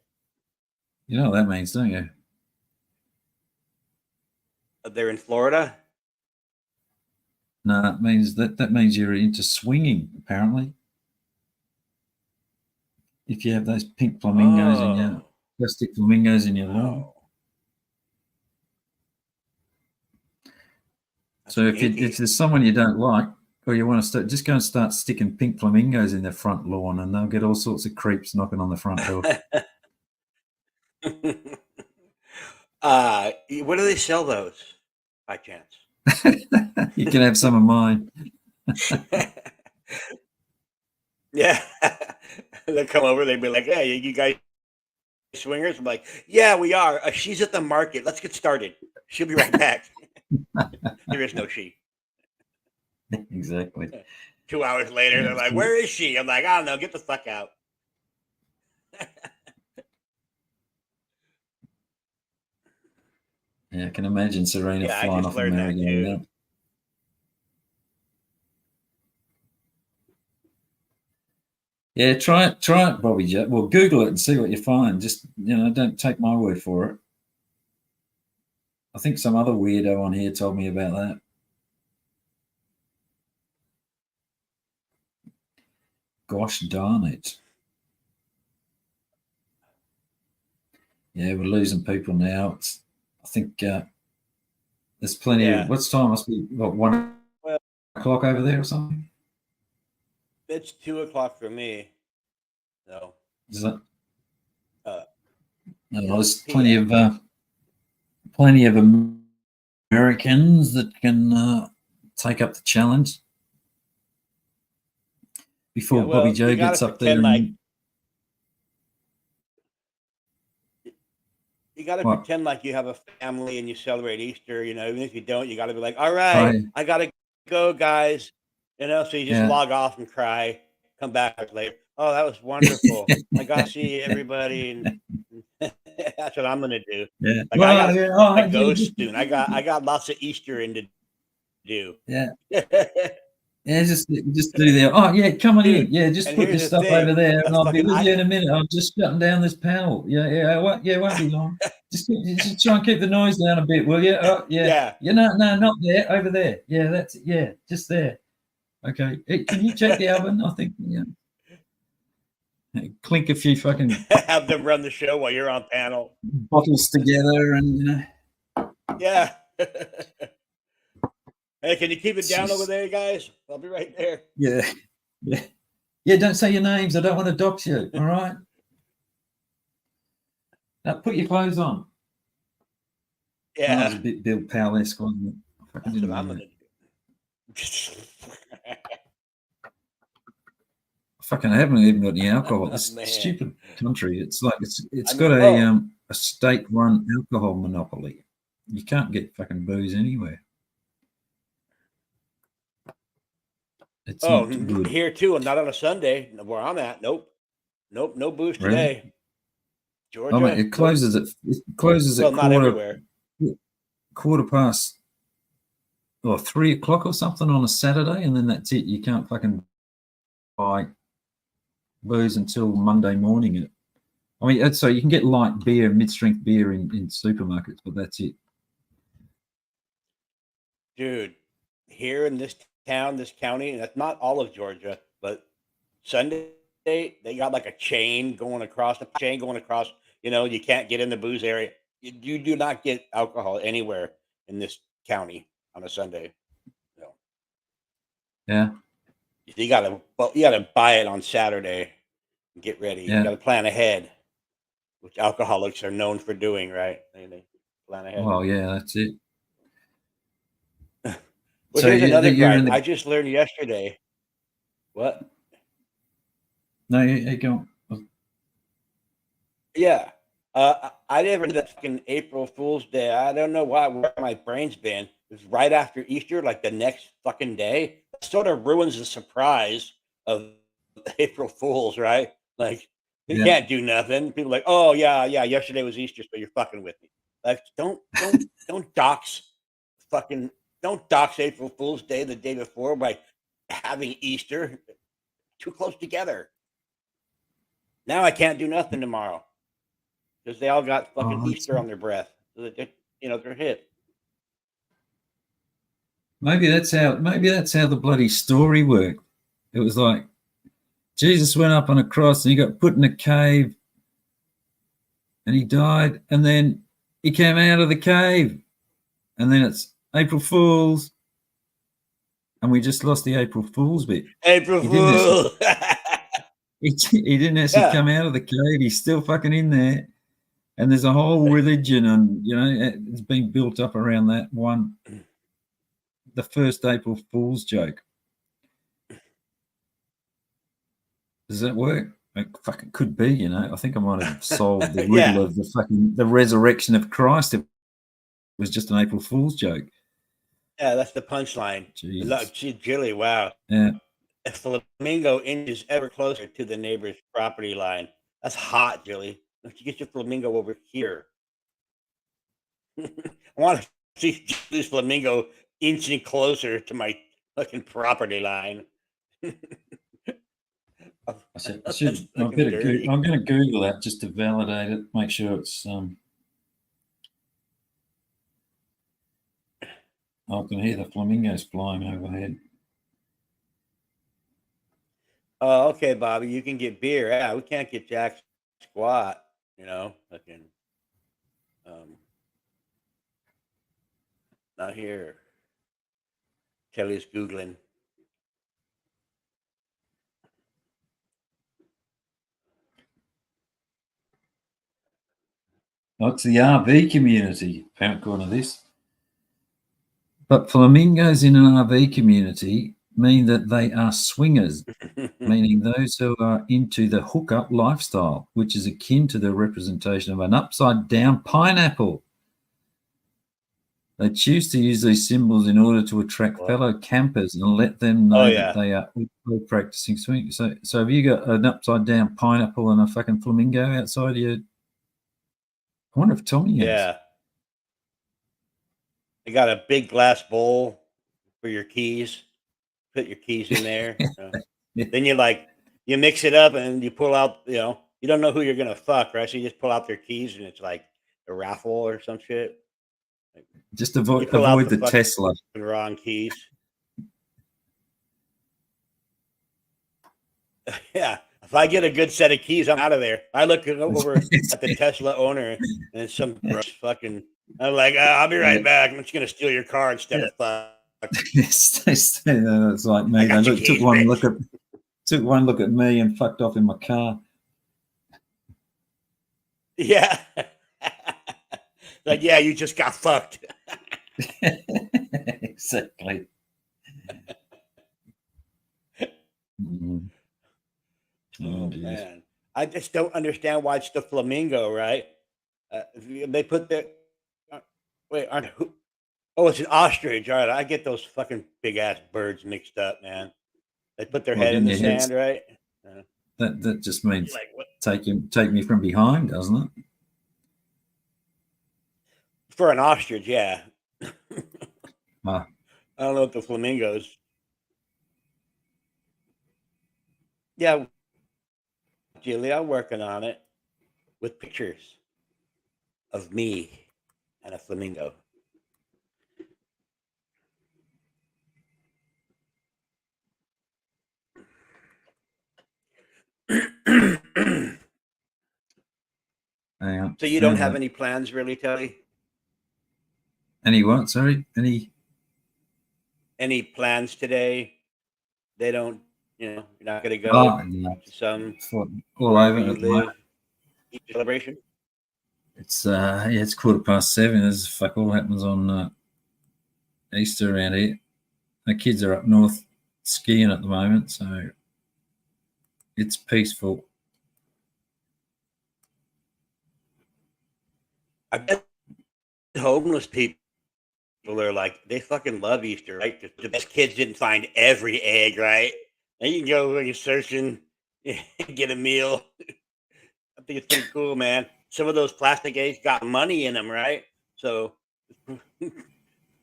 You know what that means, don't you? They're in Florida. No, it means that means you're into swinging, apparently. If you have those pink flamingos in your plastic flamingos in your lawn. So if there's someone you don't like, or you want to start, just go and start sticking pink flamingos in their front lawn, and they'll get all sorts of creeps knocking on the front door. Where do they sell those, by chance? You can have some of mine. Yeah. They'll come over, they'll be like, hey, you guys swingers? I'm like, yeah, we are. She's at the market. Let's get started. She'll be right back. There is no she. Exactly. 2 hours later, they're like, where is she? I'm like, I don't know. Get the fuck out. Yeah, I can imagine Serena flying off a merry-go-round. Yeah, try it, Bobby Jet. Well, Google it and see what you find. Just, don't take my word for it. I think some other weirdo on here told me about that. Gosh darn it. Yeah, we're losing people now. I think there's plenty of... What's time? Must be, 1 o'clock over there or something? It's 2 o'clock for me. No. Is that? There's plenty of Americans that can take up the challenge before Bobby Joe gets up there. You got to pretend like you have a family and you celebrate Easter. Even if you don't, you got to be like, all right, I got to go, guys. So you just log off and cry, come back later. Oh, that was wonderful. I got to see everybody. And that's what I'm going to do. Yeah. Like, I got go soon. I got lots of Eastering to do. Yeah. Yeah, just do that. Oh, yeah, come on in. Yeah, just put your stuff over there, and I'll be with you in a minute. I'm just shutting down this panel. Yeah, it won't be long. just try and keep the noise down a bit, will you? Oh, yeah. No, not there. Over there. Yeah, that's it. Yeah, just there. Okay. Hey, can you check the oven? I think, clink a few fucking... Have them run the show while you're on panel. Bottles together and, Yeah. Hey, can you keep it down over there, guys? I'll be right there. Yeah. Don't say your names. I don't want to dox you. All right. Now put your clothes on. Yeah. That was a bit Bill Powell-esque, wasn't it? That's what I'm gonna do. I haven't even got any alcohol. This stupid country. It's like it's got a state-run alcohol monopoly. You can't get fucking booze anywhere. It's not good. Here too, and not on a Sunday where I'm at. Nope, no booze today. Really? Georgia. Oh, mate, it closes at quarter past, or 3 o'clock or something on a Saturday, and then that's it. You can't fucking buy booze until Monday morning. I mean, so you can get light beer, mid-strength beer in supermarkets, but that's it. Dude, here in this town, this county, and that's not all of Georgia, but Sunday they got like a chain going across. You can't get in the booze area. You do not get alcohol anywhere in this county on a Sunday. No. Yeah. You gotta buy it on Saturday and get ready. Yeah. You gotta plan ahead, which alcoholics are known for doing, right? They plan ahead. Well, yeah, that's it. Well, so here's another gripe. I just learned yesterday. What? No, you go. Yeah. I never did that fucking April Fool's Day. I don't know where my brain's been. It was right after Easter, like the next fucking day. It sort of ruins the surprise of April Fool's, right? Like, you can't do nothing. People are like, oh, yeah, yesterday was Easter, so you're fucking with me. Like, don't dox don't dox April Fool's Day the day before by having Easter too close together. Now I can't do nothing tomorrow because they all got fucking Oh, Easter on their breath. So that they're hit. maybe that's how the bloody story worked. It was like Jesus went up on a cross and he got put in a cave and he died, and then he came out of the cave, and then it's April Fool's, and we just lost the April Fool's bit. April He didn't actually, Fool. he didn't actually Yeah. come out of the cave. He's still fucking in there, and there's a whole religion, and it's been built up around that one, the first April Fool's joke. Does that work? It fucking could be, I think I might have solved the riddle Yeah. of the resurrection of Christ. It was just an April Fool's joke. Yeah, that's the punchline. Jesus. Gee, Jilly, wow. Yeah. A flamingo inches ever closer to the neighbor's property line. That's hot, Jilly. Let's get your flamingo over here. I want to see this flamingo inching closer to my fucking property line. I'm That's going fucking dirty. to Google that just to validate it, make sure it's. I can hear the flamingos flying overhead. Oh, okay, Bobby, you can get beer. Yeah, we can't get jack squat. Fucking, not here. Kelly's Googling. Oh, it's the RV community, according to this. But flamingos in an RV community mean that they are swingers, meaning those who are into the hookup lifestyle, which is akin to the representation of an upside-down pineapple. They choose to use these symbols in order to attract fellow campers and let them know that they are all practicing swing. So have you got an upside-down pineapple and a fucking flamingo outside your... I wonder if Tommy has. Yeah. They got a big glass bowl for your keys. Put your keys in there. Then you mix it up and you pull out, you don't know who you're going to fuck, right? So you just pull out their keys and it's like a raffle or some shit. Just avoid the Tesla. Wrong keys. Yeah. If I get a good set of keys, I'm out of there. I look over at the Tesla owner and some gross fucking... I'm like, I'll be right back. I'm just going to steal your car instead of fuck. It's like me. They took one look at me and fucked off in my car. Yeah. Like, yeah, you just got fucked. Exactly. Mm. Oh man, I just don't understand why it's the flamingo, right? They put the wait, it's an ostrich. All right, I get those fucking big ass birds mixed up, man. They put their head in the sand, right? That just means take me from behind, doesn't it? For an ostrich, yeah. I don't know if the flamingos. Yeah, Julia, I'm working on it with pictures of me and a flamingo. So you don't have any plans, really, Telly? Any what? Sorry, any plans today? They don't. You're not going to go to some all over celebration. It's it's 7:15. There's fuck all happens on Easter around here. The kids are up north skiing at the moment, so it's peaceful. I bet homeless people are like, they fucking love Easter, right? The best kids didn't find every egg, right? And you can go when you're searching, get a meal. I think it's pretty cool, man. Some of those plastic eggs got money in them, right? So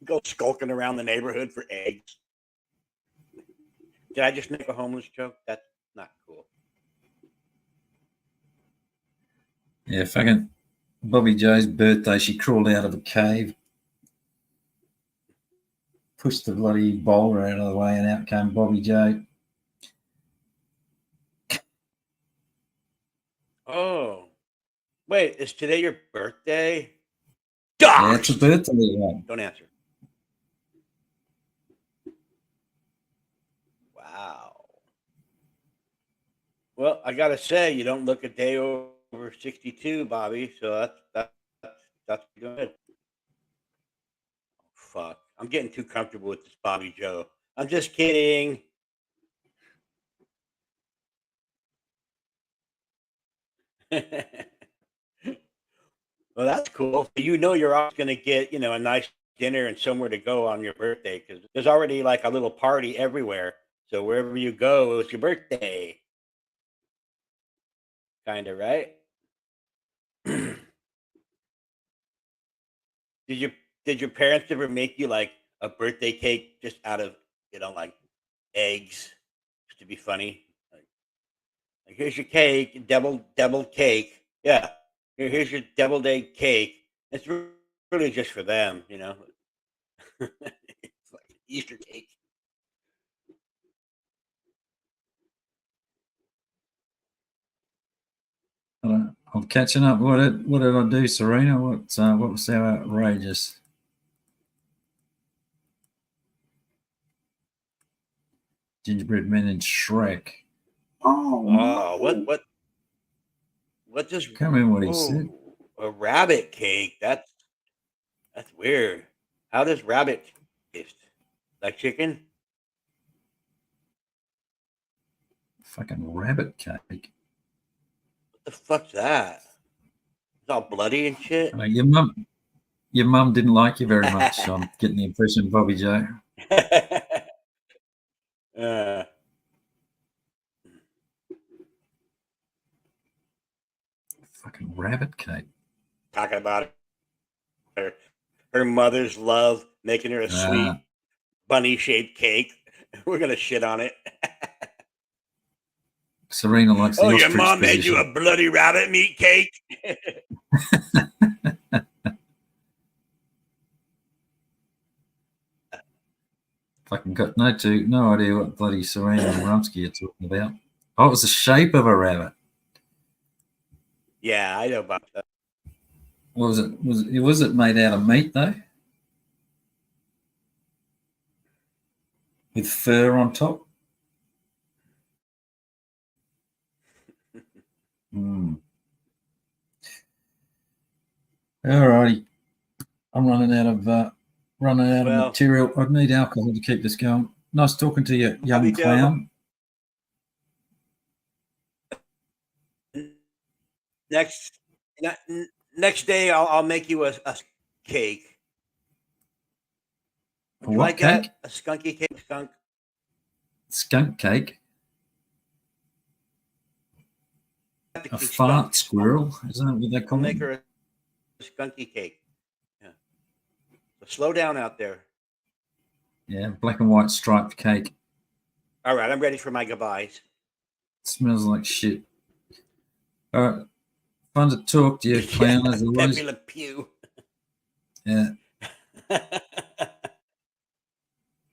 go skulking around the neighborhood for eggs. Did I just make a homeless joke? That's not cool. Yeah, fucking Bobby Joe's birthday, she crawled out of a cave, pushed the bloody boulder out of the way, and out came Bobby Joe. Oh, wait, is today your birthday? Yeah, it's a Doxed! birthday. Right? Don't answer. Wow. Well, I gotta say, you don't look a day over 62, Bobby. So that's good. Fuck, I'm getting too comfortable with this Bobby Joe. I'm just kidding. Well, that's cool. You know, you're always gonna get a nice dinner and somewhere to go on your birthday because there's already like a little party everywhere. So wherever you go, it's your birthday, kind of, right? did you did your parents ever make you like a birthday cake just out of like eggs, just to be funny? Like here's your cake, deviled cake. Yeah, here's your deviled egg cake. It's really just for them. It's like Easter cake. I'm catching up. What did I do, Serena? What was so outrageous? Gingerbread Men and Shrek. Oh, what just? Can't remember what he said. Oh, a rabbit cake. That's weird. How does rabbit taste? Like chicken? Fucking rabbit cake. What the fuck's that? It's all bloody and shit. Your mum didn't like you very much. I'm getting the impression, Bobby Joe. uh, Fucking rabbit cake. talking about her mother's love making her a sweet bunny shaped cake. We're gonna shit on it. Serena likes the Oh, your ostrich mom made position. you a bloody rabbit meat cake. Fucking got no idea what bloody Serena and Rumsky you're talking about. Oh, it was the shape of a rabbit. Yeah, I know about that. What was it? Was it made out of meat though? With fur on top? Mm. All righty. I'm running out of material. I'd need alcohol to keep this going. Nice talking to you, young clown. Next next day, I'll make you a cake. Would you like cake? that? A skunky cake, Skunk cake. A fart squirrel? Isn't that what they call it? Make her a skunky cake. Yeah. So slow down out there. Yeah, black and white striped cake. All right, I'm ready for my goodbyes. Smells like shit. All right. Fun to talk to you, clown, as always. Pepe Le Pew. Yeah.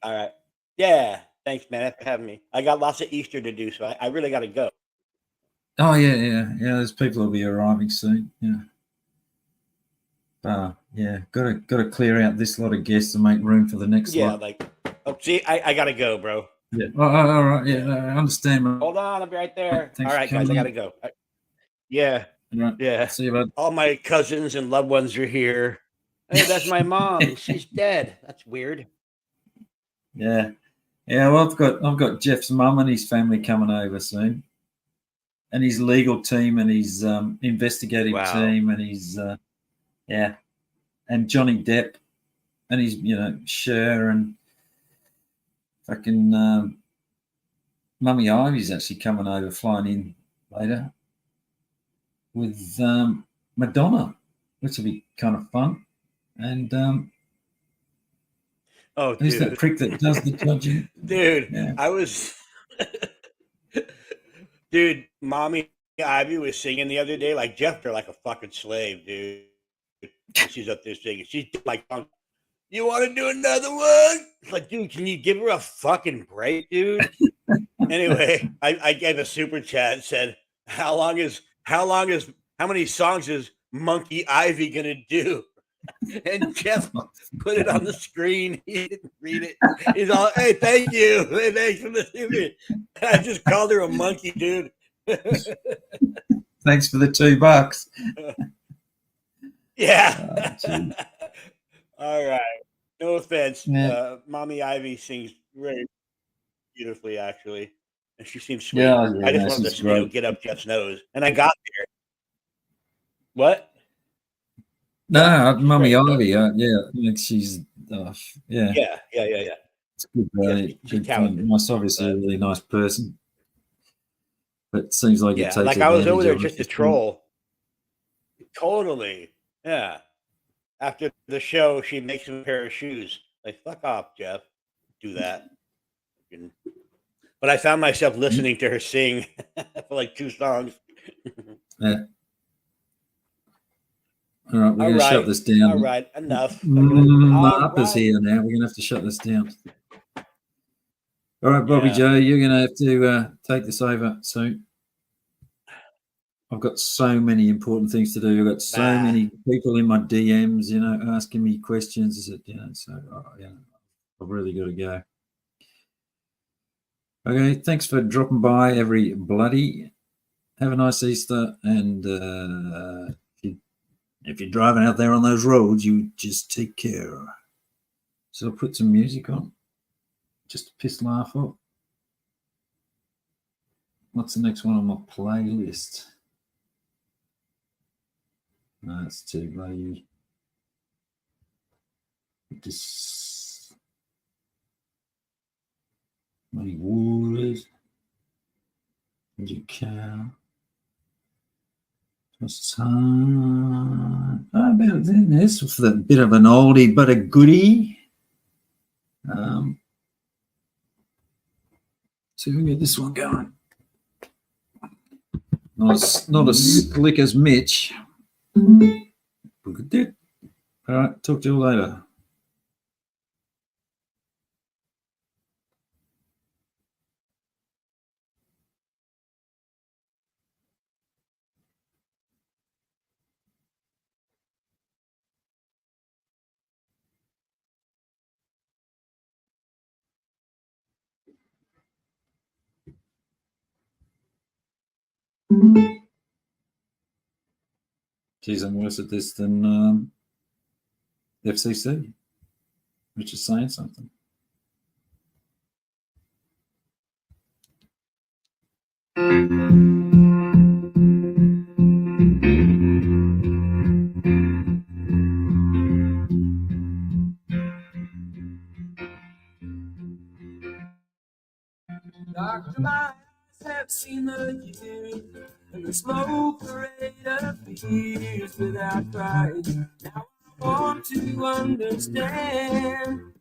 All right. Yeah. Thanks, man, for having me. I got lots of Easter to do, so I really got to go. Oh, yeah. There's people will be arriving soon. Yeah. Yeah. Got to clear out this lot of guests and make room for the next lot. See, I got to go, bro. Yeah. All right. Yeah, I understand. Man. Hold on, I'll be right there. Thanks all right, guys, I got to go. Yeah. Right. Yeah. See you, bud. All my cousins and loved ones are here. Hey, that's my mom. She's dead. That's weird. Yeah. Well, I've got Jeff's mum and his family coming over soon, and his legal team and his investigative team and his and Johnny Depp and his Cher and fucking Mummy Ivy's actually coming over, flying in later with Madonna, which will be kind of fun. And Oh, who's that dude. prick that does the judging? Dude, Yeah. I was dude, Mommy Ivy was singing the other day, like Jeff her like a fucking slave, dude. And she's up there singing. She's like, you want to do another one? It's like, dude, can you give her a fucking break, dude? Anyway, I gave a super chat and said, how many songs is Monkey Ivy gonna do? And Jeff put it on the screen. He didn't read it. He's all, hey, thank you. Hey, thanks for listening. I just called her a monkey, dude. Thanks for the $2. Yeah. Oh, all right. No offense. yeah. Mommy Ivy sings very beautifully, actually. And she seems sweet. Yeah, I just no, wanted she's to, great. get up Jeff's nose. And I got there. What? No, Yeah, Mummy great. Ivy, yeah, she's, yeah, Yeah. it's good, Yeah, she's good fun. talented. Nice, obviously a really nice person, but it seems like it Yeah, takes like I was over advantage there of just to us. troll. Totally. Yeah. After the show, she makes him a pair of shoes. Like, fuck off, Jeff. Do that. But I found myself listening to her sing for like 2 songs. Yeah. All right, we're All going to shut right. this down. All right. Enough. All Marpa's right. here now. We're going to have to shut this down. All right, Bobby Yeah. Joe, you're going to have to take this over soon. I've got so many important things to do. I've got so Bah. many people in my DMs, asking me questions. So I've really got to go. Okay, thanks for dropping by, everybody. Have a nice Easter, and if you're driving out there on those roads, you just take care. So I'll put some music on, just to piss laugh off. What's the next one on my playlist? No, it's too bloody. This Muddy Waters. Magic Cow. This was a bit of an oldie but a goodie. See if we can get this one going. Not as slick as Mitch. All right, talk to you later. Geez, I'm worse at this than FCC, which is saying something. Doctor, my eyes have seen the years and the smoke parade of fears without crying. Now I want to understand.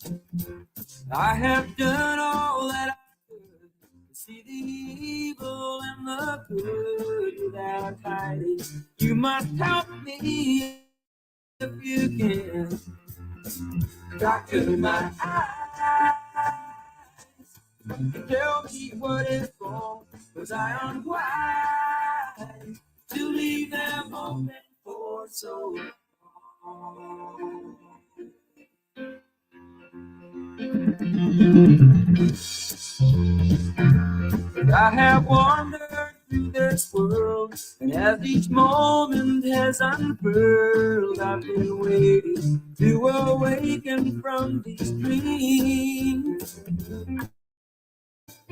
I have done all that I could to see the evil and the good without hiding. You must help me if you can. Doctor, my eyes. Tell me what is wrong, 'cause I am wise to leave them open for so long. I have wandered through this world, and as each moment has unfurled, I've been waiting to awaken from these dreams.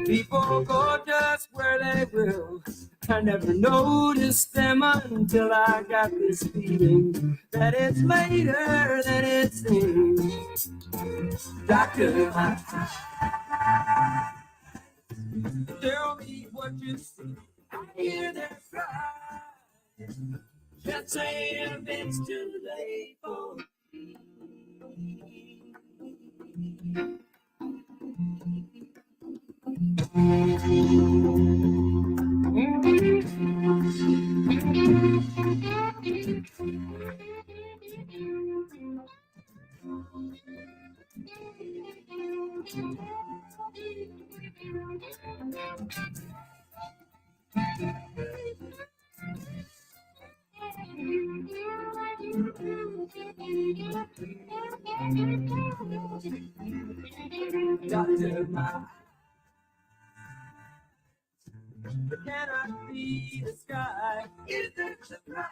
People go just where they will. I never noticed them until I got this feeling that it's later than it seems. Doctor, tell me what you see. I hear their cries. Just saying it's too late for me. Doctor, my cannot be the sky. Is it the price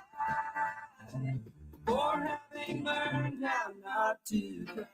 for having learned how not to cry?